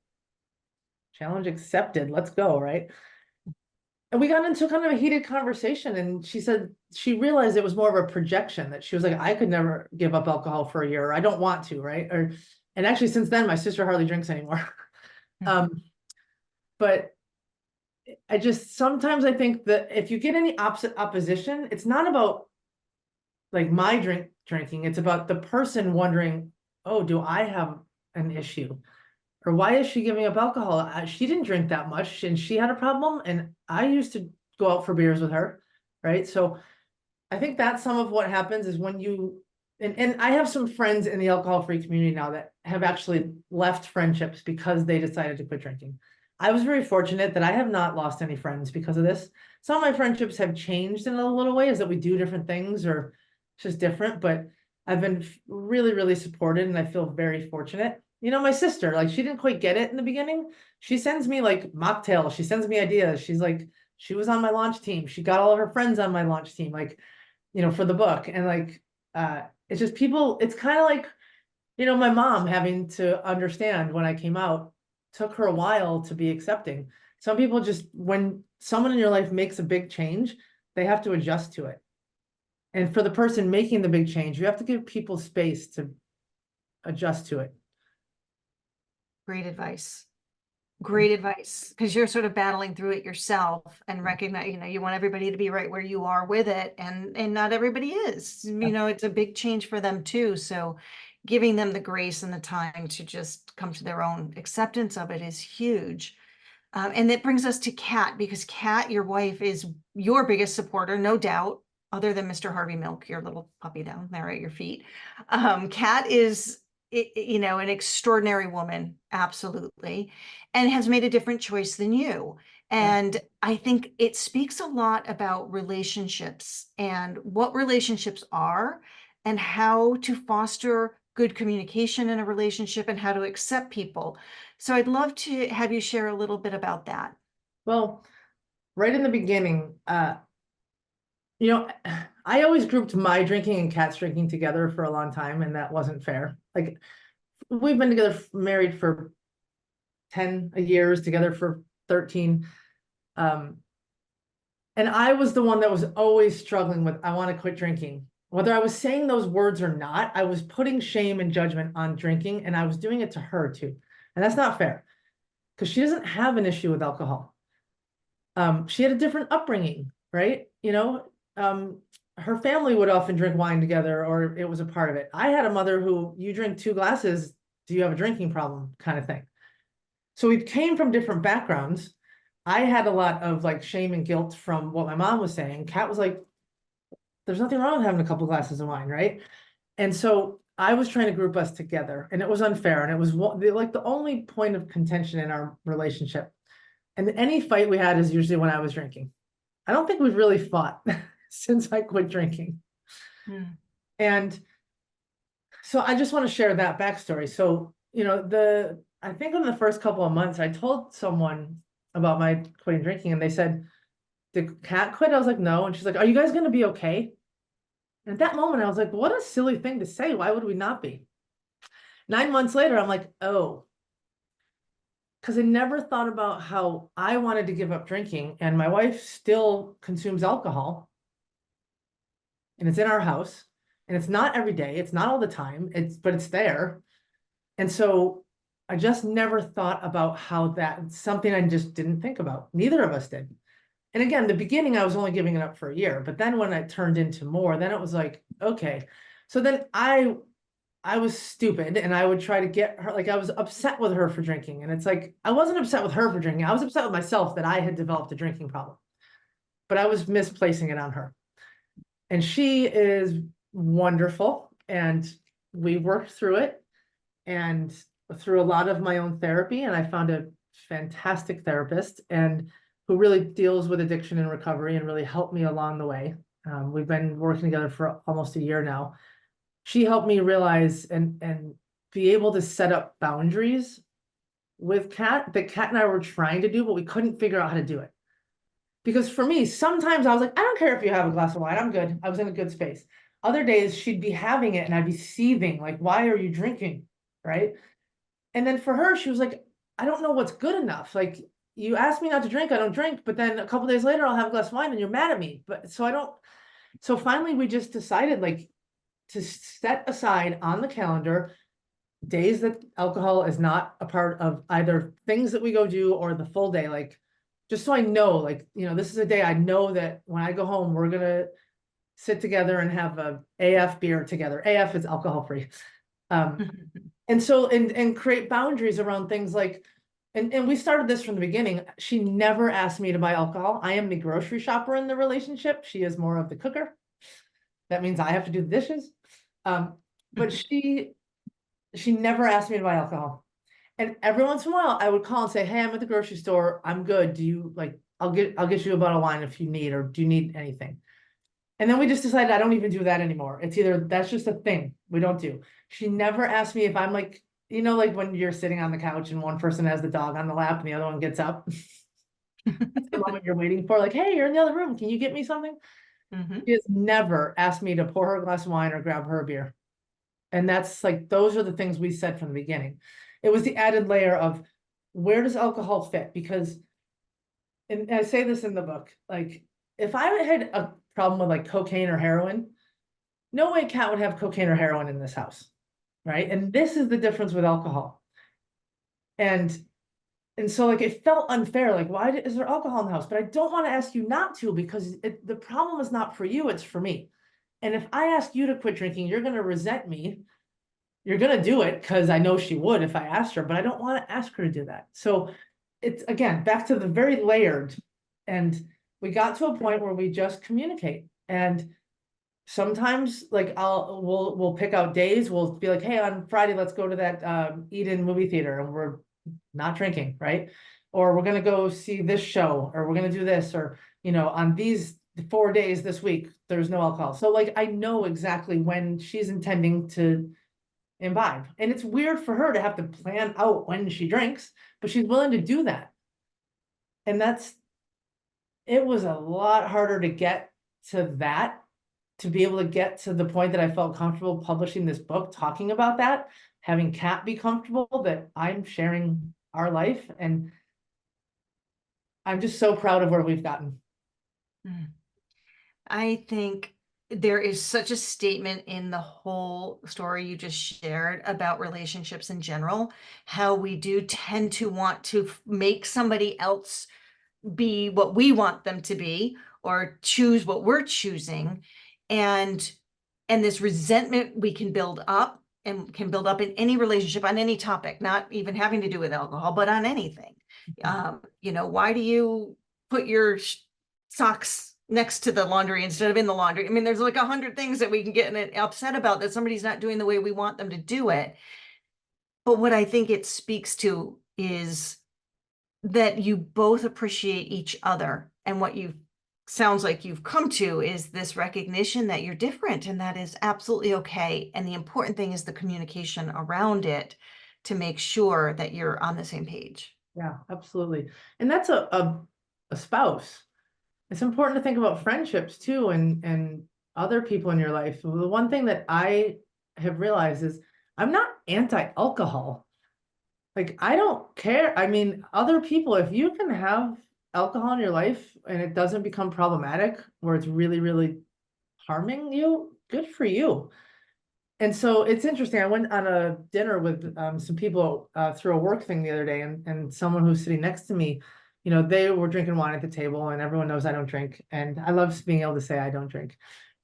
S2: challenge accepted, let's go, right? And we got into kind of a heated conversation, and she said she realized it was more of a projection, that she was like, I could never give up alcohol for a year, or I don't want to, right? And actually, since then, my sister hardly drinks anymore. But sometimes I think that if you get any opposition, it's not about like my drinking, it's about the person wondering, oh, do I have an issue? Or why is she giving up alcohol? She didn't drink that much and she had a problem, and I used to go out for beers with her, right? So I think that's some of what happens is when you, and I have some friends in the alcohol-free community now that have actually left friendships because they decided to quit drinking. I was very fortunate that I have not lost any friends because of this. Some of my friendships have changed in a little ways, that we do different things or it's just different, but I've been really, really supported, and I feel very fortunate. My sister, like, she didn't quite get it in the beginning. She sends me like mocktails. She sends me ideas. She's like, she was on my launch team. She got all of her friends on my launch team, like, for the book. And like, it's just people, it's kind of like, my mom having to understand when I came out took her a while to be accepting. Some people just, when someone in your life makes a big change, they have to adjust to it. And for the person making the big change, you have to give people space to adjust to it.
S1: Great advice. Great advice, because you're sort of battling through it yourself and recognize, you want everybody to be right where you are with it, and not everybody is. It's a big change for them too. So giving them the grace and the time to just come to their own acceptance of it is huge. And that brings us to Kat, because Kat, your wife, is your biggest supporter, no doubt, other than Mr. Harvey Milk, your little puppy down there at your feet. Kat is, an extraordinary woman, absolutely, and has made a different choice than you. And I think it speaks a lot about relationships and what relationships are and how to foster good communication in a relationship and how to accept people. So I'd love to have you share a little bit about that.
S2: Well, right in the beginning, I always grouped my drinking and Kat's drinking together for a long time, and that wasn't fair. Like, we've been together, married for 10 years, together for 13. And I was the one that was always struggling with, I want to quit drinking. Whether I was saying those words or not, I was putting shame and judgment on drinking, and I was doing it to her too. And that's not fair, because she doesn't have an issue with alcohol. She had a different upbringing, right? Her family would often drink wine together, or it was a part of it. I had a mother who, you drink 2 glasses, do you have a drinking problem, kind of thing. So we came from different backgrounds. I had a lot of like shame and guilt from what my mom was saying. Kat was like, there's nothing wrong with having a couple glasses of wine, right? And so I was trying to group us together, and it was unfair. And it was like the only point of contention in our relationship. And any fight we had is usually when I was drinking. I don't think we've really fought since I quit drinking. And so I just want to share that backstory. So, I think in the first couple of months, I told someone about my quitting drinking, and they said, did Kat quit? I was like, no. And she's like, are you guys going to be okay? And at that moment, I was like, what a silly thing to say. Why would we not be? 9 months later, I'm like, oh, because I never thought about how I wanted to give up drinking, and my wife still consumes alcohol, and it's in our house, and it's not every day, it's not all the time, but it's there. And so I just never thought about how that's something I just didn't think about. Neither of us did. And again, the beginning, I was only giving it up for a year, but then when it turned into more, then it was like, okay. So then I was stupid, and I would try to get her, like, I was upset with her for drinking. And it's like, I wasn't upset with her for drinking. I was upset with myself that I had developed a drinking problem, but I was misplacing it on her. And she is wonderful. And we worked through it, and through a lot of my own therapy. And I found a fantastic therapist, and who really deals with addiction and recovery and really helped me along the way. We've been working together for almost a year now. She helped me realize and be able to set up boundaries with Kat that Kat and I were trying to do, but we couldn't figure out how to do it. Because for me, sometimes I was like, I don't care if you have a glass of wine, I'm good. I was in a good space. Other days she'd be having it and I'd be seething, like, why are you drinking? Right. And then for her, she was like, I don't know what's good enough. Like, you asked me not to drink, I don't drink, but then a couple days later I'll have a glass of wine and you're mad at me. But so finally we just decided, like, to set aside on the calendar days that alcohol is not a part of either things that we go do or the full day. Like, just so I know, like, this is a day I know that when I go home, we're going to sit together and have a AF beer together. AF is alcohol free. And so, and create boundaries around things like, and we started this from the beginning. She never asked me to buy alcohol. I am the grocery shopper in the relationship. She is more of the cooker. That means I have to do the dishes. But she never asked me to buy alcohol. And every once in a while I would call and say, hey, I'm at the grocery store. I'm good. Do you like, I'll get you a bottle of wine if you need, or do you need anything? And then we just decided I don't even do that anymore. It's either, that's just a thing we don't do. She never asked me if I'm like, like when you're sitting on the couch and one person has the dog on the lap and the other one gets up. That's the moment you're waiting for, like, hey, you're in the other room. Can you get me something? She has never asked me to pour her a glass of wine or grab her a beer. And that's like, those are the things we said from the beginning. It was the added layer of, where does alcohol fit? Because, and I say this in the book, like, if I had a problem with like cocaine or heroin, no way Kat would have cocaine or heroin in this house, right? And this is the difference with alcohol. And And so like, it felt unfair. Like, why is there alcohol in the house? But I don't want to ask you not to, because the problem is not for you, it's for me. And if I ask you to quit drinking, you're going to resent me. You're going to do it because I know she would if I asked her, but I don't want to ask her to do that. So it's, again, back to the very layered. And we got to a point where we just communicate. And sometimes like we'll pick out days. We'll be like, hey, on Friday, let's go to that Eden movie theater, and we're not drinking, right? Or we're gonna go see this show, or we're gonna do this, or on these 4 days this week, there's no alcohol. So like, I know exactly when she's intending to imbibe. And it's weird for her to have to plan out when she drinks, but she's willing to do that. And it was a lot harder to get to that, to be able to get to the point that I felt comfortable publishing this book, talking about that, having Kat be comfortable that I'm sharing our life. And I'm just so proud of where we've gotten.
S1: I think there is such a statement in the whole story you just shared about relationships in general, how we do tend to want to make somebody else be what we want them to be, or choose what we're choosing. And this resentment we can build up, and can build up in any relationship on any topic, not even having to do with alcohol, but on anything. Why do you put your socks next to the laundry instead of in the laundry? I mean, there's like 100 things that we can get upset about, that somebody's not doing the way we want them to do it. But what I think it speaks to is that you both appreciate each other, and what you sounds like you've come to is this recognition that you're different, and that is absolutely okay. And the important thing is the communication around it, to make sure that you're on the same page.
S2: Yeah, absolutely. And that's a spouse. It's important to think about friendships too, and other people in your life. The one thing that I have realized is I'm not anti-alcohol. Like, I don't care. I mean, other people, if you can have alcohol in your life and it doesn't become problematic, where it's really, really harming you, good for you. And so it's interesting. I went on a dinner with some people through a work thing the other day, and someone who's sitting next to me, they were drinking wine at the table, and everyone knows I don't drink. And I love being able to say I don't drink.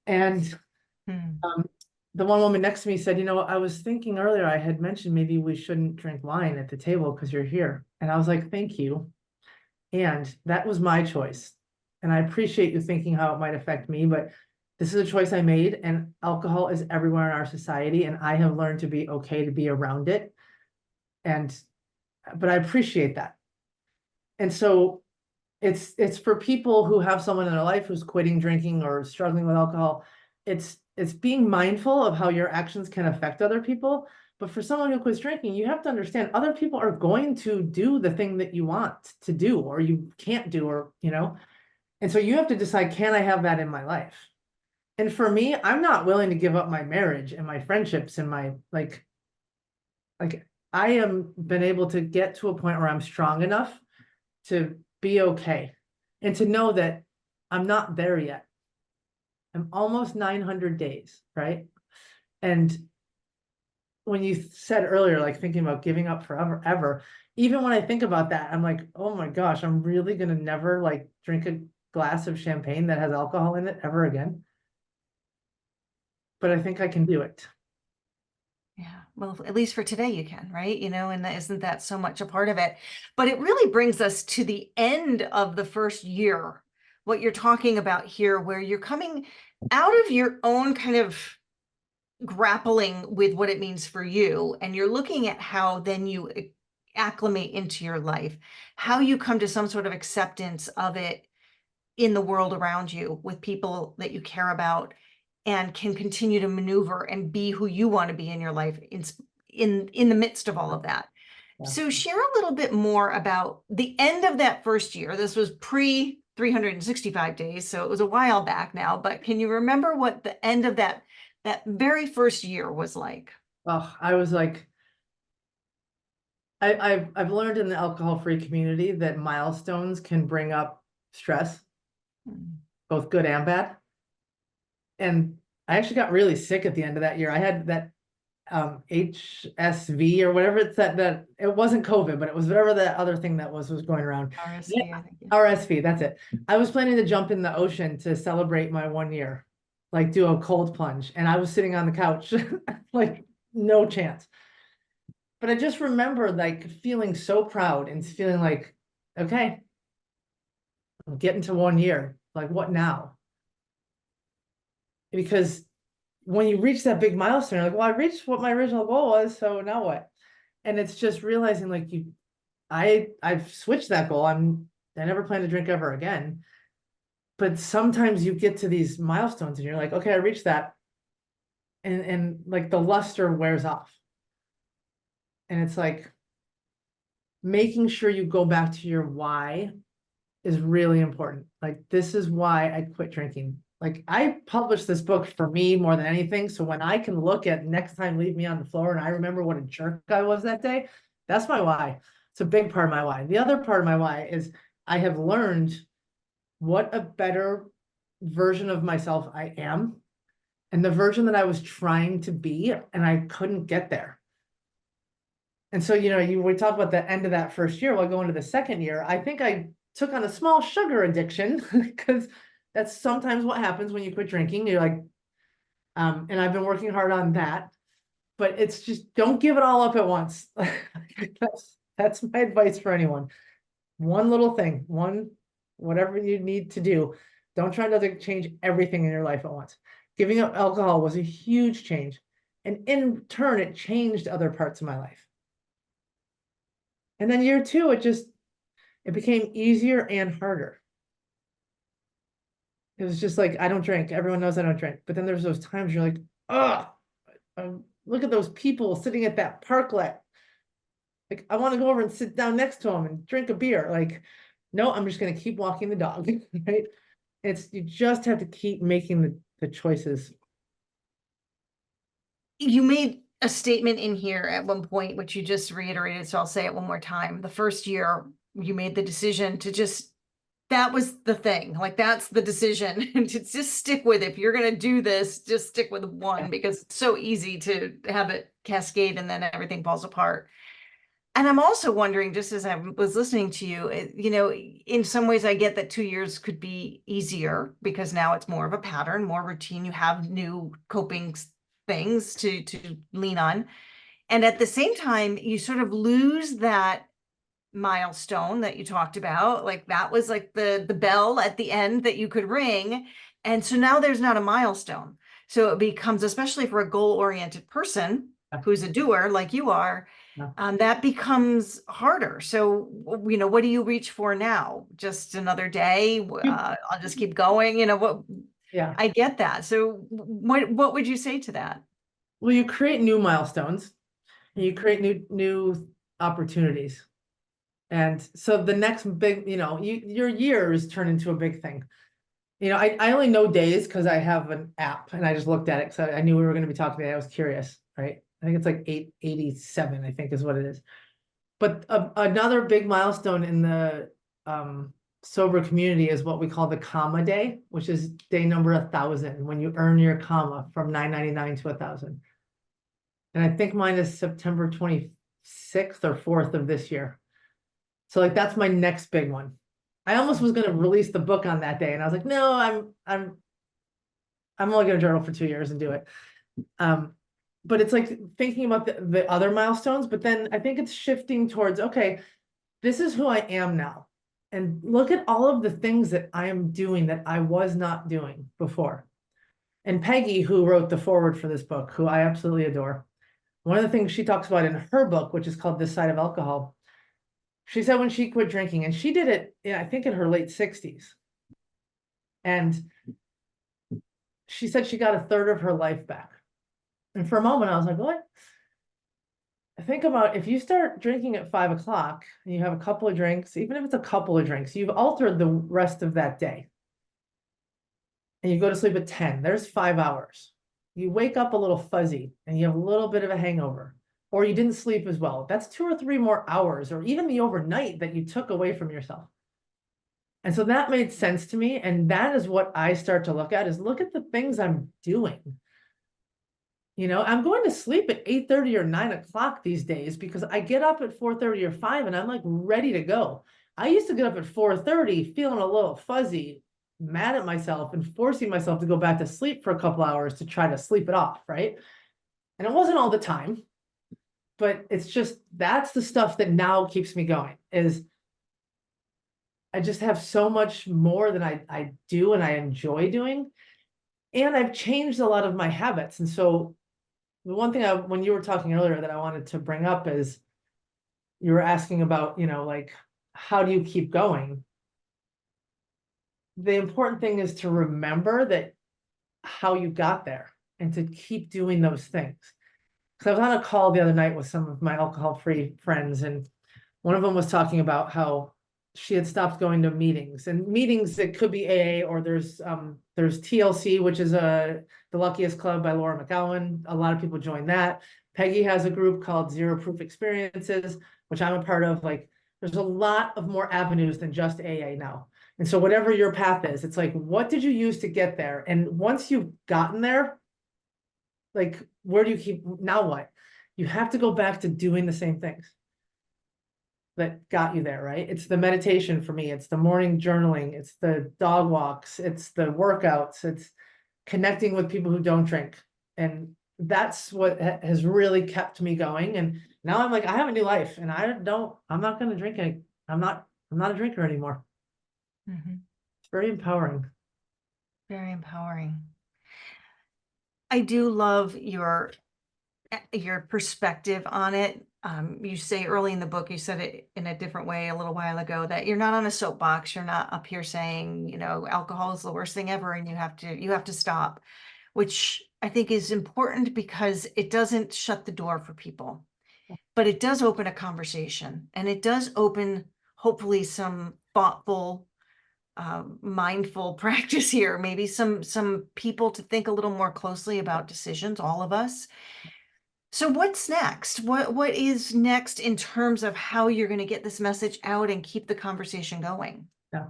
S2: And the one woman next to me said, I was thinking earlier, I had mentioned maybe we shouldn't drink wine at the table because you're here. And I was like, thank you. And that was my choice. And I appreciate you thinking how it might affect me, but this is a choice I made, and alcohol is everywhere in our society, and I have learned to be okay to be around it. But I appreciate that. And so it's for people who have someone in their life who's quitting drinking or struggling with alcohol. It's being mindful of how your actions can affect other people. But for someone who quits drinking, you have to understand other people are going to do the thing that you want to do, or you can't do, or, and so you have to decide, can I have that in my life? And for me, I'm not willing to give up my marriage and my friendships and my, like I am been able to get to a point where I'm strong enough to be okay, and to know that I'm not there yet. I'm almost 900 days, right? And when you said earlier, like thinking about giving up forever, ever, even when I think about that, I'm like, oh my gosh, I'm really gonna never like drink a glass of champagne that has alcohol in it ever again. But I think I can do it.
S1: Yeah, well, at least for today you can, right? And isn't that so much a part of it? But it really brings us to the end of the first year, what you're talking about here, where you're coming out of your own kind of grappling with what it means for you, and you're looking at how then you acclimate into your life, how you come to some sort of acceptance of it in the world around you, with people that you care about, and can continue to maneuver and be who you want to be in your life in the midst of all of that.
S2: Yeah.
S1: So share a little bit more about the end of that first year. This was pre 365 days, so it was a while back now, but can you remember what the end of that very first year was like?
S2: Oh, I was like, I've learned in the alcohol-free community that milestones can bring up stress, both good and bad. And I actually got really sick at the end of that year. I had that HSV or whatever it's that it wasn't COVID, but it was whatever that other thing that was going around.
S1: RSV, I think. Yeah.
S2: RSV, that's it. I was planning to jump in the ocean to celebrate my 1 year, like do a cold plunge. And I was sitting on the couch, like no chance. But I just remember like feeling so proud and feeling like, okay, I'm getting to 1 year. Like, what now? Because when you reach that big milestone, you're like, well, I reached what my original goal was, so now what? And it's just realizing like I've switched that goal. I never plan to drink ever again. But sometimes you get to these milestones and you're like, okay, I reached that. And like the luster wears off. And it's like making sure you go back to your why is really important. Like, this is why I quit drinking. Like, I published this book for me more than anything. So when I can look at next time leave me on the floor and I remember what a jerk I was that day, that's my why. It's a big part of my why. The other part of my why is I have learned what a better version of myself I am, and the version that I was trying to be, and I couldn't get there. And so, we talk about the end of that first year. While going to the second year, I think I took on a small sugar addiction because that's sometimes what happens when you quit drinking. You're like, and I've been working hard on that, but it's just, don't give it all up at once. That's my advice for anyone. One little thing, whatever you need to do. Don't try to change everything in your life at once. Giving up alcohol was a huge change. And in turn, it changed other parts of my life. And then year two, it became easier and harder. It was just like, I don't drink. Everyone knows I don't drink. But then there's those times you're like, oh, look at those people sitting at that parklet. Like, I want to go over and sit down next to them and drink a beer. Like, no, I'm just going to keep walking the dog, right? You just have to keep making the choices.
S1: You made a statement in here at one point, which you just reiterated, so I'll say it one more time. The first year you made the decision to that was the thing, like, that's the decision, and to just stick with it. If you're going to do this, just stick with one, because it's so easy to have it cascade and then everything falls apart. And I'm also wondering, just as I was listening to you, in some ways I get that 2 years could be easier because now it's more of a pattern, more routine. You have new coping things to lean on. And at the same time, you sort of lose that milestone that you talked about. Like, that was like the bell at the end that you could ring. And so now there's not a milestone. So it becomes, especially for a goal-oriented person who's a doer like you are, that becomes harder. So, what do you reach for now? Just another day? I'll just keep going. What?
S2: Yeah.
S1: I get that. So what would you say to that?
S2: Well, you create new milestones, and you create new opportunities. And so the next big, your years turn into a big thing. I only know days because I have an app and I just looked at it because I knew we were going to be talking today. I was curious, right? I think it's like 887, I think is what it is. But another big milestone in the sober community is what we call the comma day, which is day number 1,000, when you earn your comma from 999 to 1,000. And I think mine is September 26th or 4th of this year. So like, that's my next big one. I almost was going to release the book on that day, and I was like, no, I'm only going to journal for 2 years and do it. But it's like thinking about the other milestones, but then I think it's shifting towards, okay, this is who I am now. And look at all of the things that I am doing that I was not doing before. And Peggy, who wrote the foreword for this book, who I absolutely adore, one of the things she talks about in her book, which is called This Side of Alcohol, she said when she quit drinking, and she did it, I think in her late 60s. And she said she got a third of her life back. And for a moment, I was like, what? Think about if you start drinking at 5 o'clock and you have a couple of drinks, even if it's a couple of drinks, you've altered the rest of that day. And you go to sleep at 10, there's 5 hours. You wake up a little fuzzy and you have a little bit of a hangover, or you didn't sleep as well. That's 2 or 3 more hours, or even the overnight that you took away from yourself. And so that made sense to me. And that is what I start to look at, is look at the things I'm doing. You know, I'm going to sleep at 8:30 or 9 o'clock these days because I get up at 4:30 or 5 and I'm like ready to go. I used to get up at 4:30 feeling a little fuzzy, mad at myself and forcing myself to go back to sleep for a couple hours to try to sleep it off, right? And it wasn't all the time, but it's just, that's the stuff that now keeps me going, is I just have so much more than I do and I enjoy doing. And I've changed a lot of my habits. And so the one thing when you were talking earlier that I wanted to bring up is you were asking about, you know, like, how do you keep going? The important thing is to remember that how you got there and to keep doing those things. Because I was on a call the other night with some of my alcohol-free friends, and one of them was talking about how she had stopped going to meetings, and meetings that could be AA, or there's TLC, which is the Luckiest Club by Laura McGowan. A lot of people join that. Peggy has a group called Zero Proof Experiences, which I'm a part of. Like, there's a lot of more avenues than just AA now. And so whatever your path is, it's like, what did you use to get there? And once you've gotten there, like, where do you keep, now what? You have to go back to doing the same things that got you there, right? It's the meditation for me. It's the morning journaling. It's the dog walks. It's the workouts. It's connecting with people who don't drink. And that's what has really kept me going. And now I'm like, I have a new life and I'm not going to drink any, I'm not a drinker anymore. It's very empowering.
S1: Very empowering. I do love your perspective on it. You say early in the book, you said it in a different way a little while ago, that you're not on a soapbox. You're not up here saying, you know, alcohol is the worst thing ever and you have to stop, which I think is important because it doesn't shut the door for people, but it does open a conversation, and it does open hopefully some thoughtful, mindful practice here, maybe some people to think a little more closely about decisions, all of us. So what's next? What is next in terms of how you're going to get this message out and keep the conversation going?
S2: Yeah.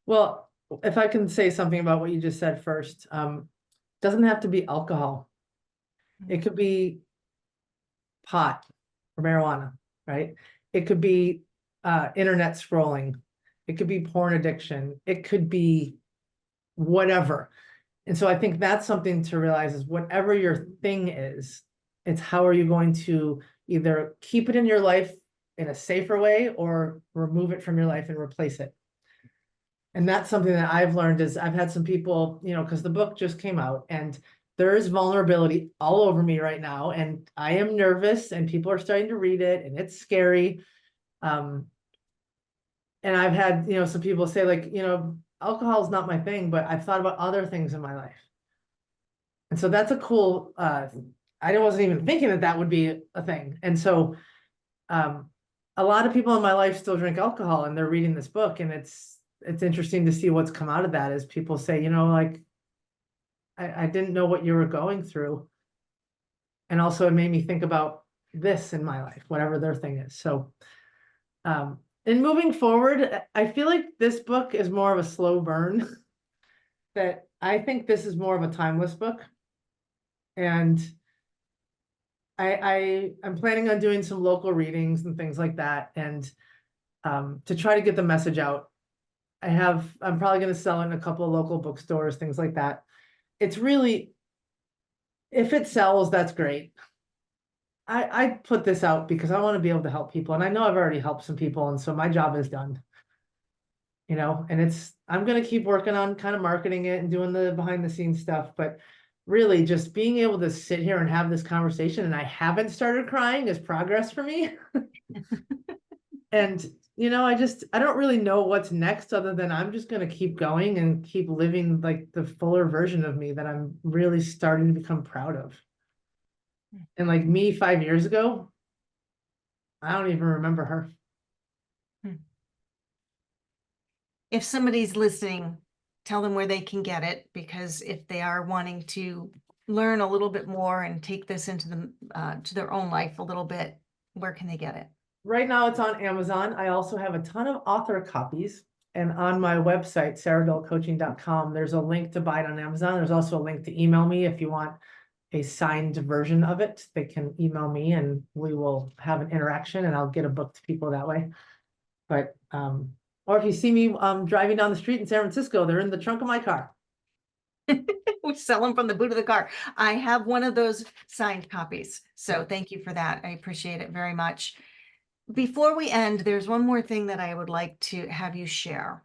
S2: Well, if I can say something about what you just said first, doesn't have to be alcohol. It could be pot or marijuana, right? It could be internet scrolling. It could be porn addiction. It could be whatever. And so I think that's something to realize, is whatever your thing is, it's how are you going to either keep it in your life in a safer way or remove it from your life and replace it. And that's something that I've learned, is I've had some people, you know, because the book just came out and there is vulnerability all over me right now. And I am nervous and people are starting to read it and it's scary. And I've had, you know, some people say, like, you know, alcohol is not my thing, but I've thought about other things in my life. And so that's a cool, I wasn't even thinking that that would be a thing. And so a lot of people in my life still drink alcohol and they're reading this book, and it's interesting to see what's come out of that, as people say, you know, like, I didn't know what you were going through. And also it made me think about this in my life, whatever their thing is. So in moving forward, I feel like this book is more of a slow burn, that I think this is more of a timeless book. And I'm planning on doing some local readings and things like that, and to try to get the message out. I'm probably going to sell in a couple of local bookstores, things like that. It's really, if it sells, that's great. I put this out because I want to be able to help people, and I know I've already helped some people, and so my job is done. You know, and I'm going to keep working on kind of marketing it and doing the behind the scenes stuff, but really just being able to sit here and have this conversation, and I haven't started crying, is progress for me. And, you know, I don't really know what's next, other than I'm just going to keep going and keep living like the fuller version of me that I'm really starting to become proud of. And like me 5 years ago, I don't even remember her.
S1: If somebody's listening, tell them where they can get it, because if they are wanting to learn a little bit more and take this into to their own life a little bit, where can they get it?
S2: Right now it's on Amazon. I also have a ton of author copies, and on my website, saradoellcoaching.com, there's a link to buy it on Amazon. There's also a link to email me if you want a signed version of it, they can email me and we will have an interaction and I'll get a book to people that way. But, or if you see me driving down the street in San Francisco, they're in the trunk of my car.
S1: We sell them from the boot of the car. I have one of those signed copies. So thank you for that. I appreciate it very much. Before we end, there's one more thing that I would like to have you share.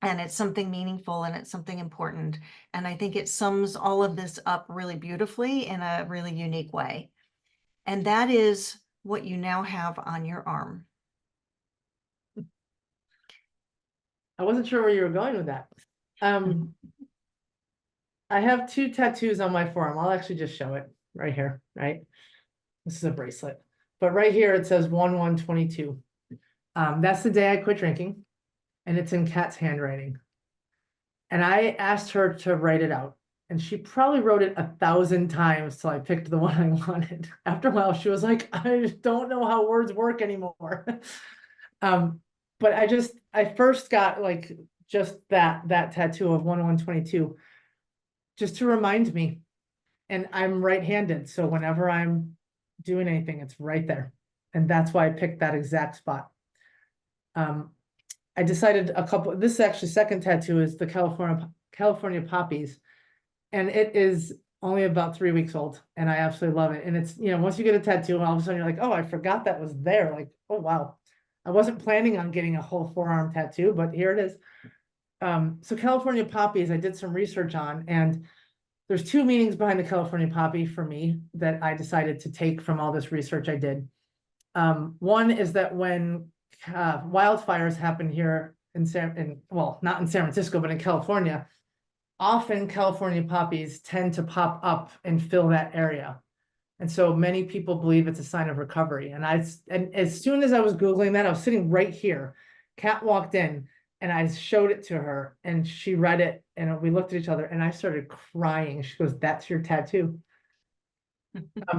S1: And it's something meaningful and it's something important. And I think it sums all of this up really beautifully in a really unique way. And that is what you now have on your arm.
S2: I wasn't sure where you were going with that. I have 2 tattoos on my forearm. I'll actually just show it right here, right? This is a bracelet, but right here it says 1/1/22. That's the day I quit drinking, and it's in Kat's handwriting. And I asked her to write it out, and she probably wrote it 1,000 times till I picked the one I wanted. After a while, she was like, I just don't know how words work anymore. But I first got like just that tattoo of 1/1/22, just to remind me. And I'm right-handed, so whenever I'm doing anything, it's right there. And that's why I picked that exact spot. I decided this is actually second tattoo is the California poppies. And it is only about 3 weeks old and I absolutely love it. And it's, once you get a tattoo, all of a sudden you're like, oh, I forgot that was there. Like, oh, wow. I wasn't planning on getting a whole forearm tattoo, but here it is. So California poppies, I did some research on, and there's 2 meanings behind the California poppy for me that I decided to take from all this research I did. One is that when wildfires happen here well, not in San Francisco, but in California, often California poppies tend to pop up and fill that area. And so many people believe it's a sign of recovery. And as soon as I was Googling that, I was sitting right here. Kat walked in and I showed it to her and she read it and we looked at each other and I started crying. She goes, that's your tattoo.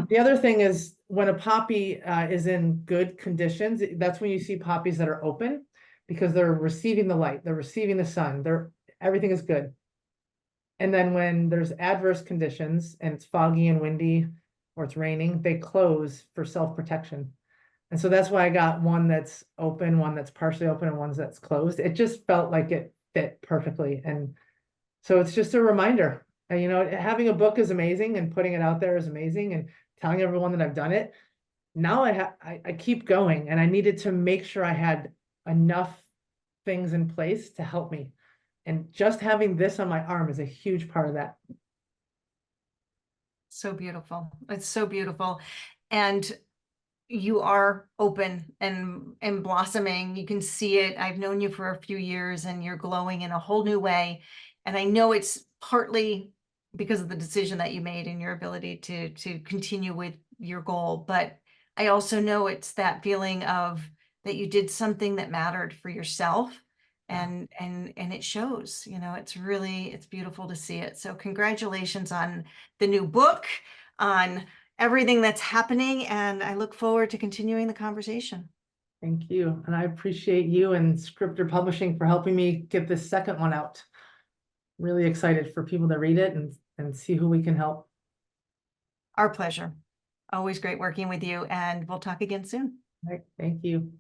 S2: The other thing is when a poppy is in good conditions, that's when you see poppies that are open because they're receiving the light, they're receiving the sun, everything is good. And then when there's adverse conditions and it's foggy and windy or it's raining, they close for self-protection. And so that's why I got one that's open, one that's partially open, and one that's closed. It just felt like it fit perfectly. And so it's just a reminder. Having a book is amazing and putting it out there is amazing and telling everyone that I've done it. Now I keep going and I needed to make sure I had enough things in place to help me. And just having this on my arm is a huge part of that.
S1: So beautiful. It's so beautiful. And you are open and blossoming. You can see it. I've known you for a few years and you're glowing in a whole new way. And I know it's partly because of the decision that you made and your ability to continue with your goal. But I also know it's that feeling of that you did something that mattered for yourself. And it shows, it's beautiful to see it. So congratulations on the new book, on everything that's happening. And I look forward to continuing the conversation.
S2: Thank you. And I appreciate you and Scriptor Publishing for helping me get this second one out. Really excited for people to read it and see who we can help.
S1: Our pleasure. Always great working with you, and we'll talk again soon.
S2: All right. Thank you.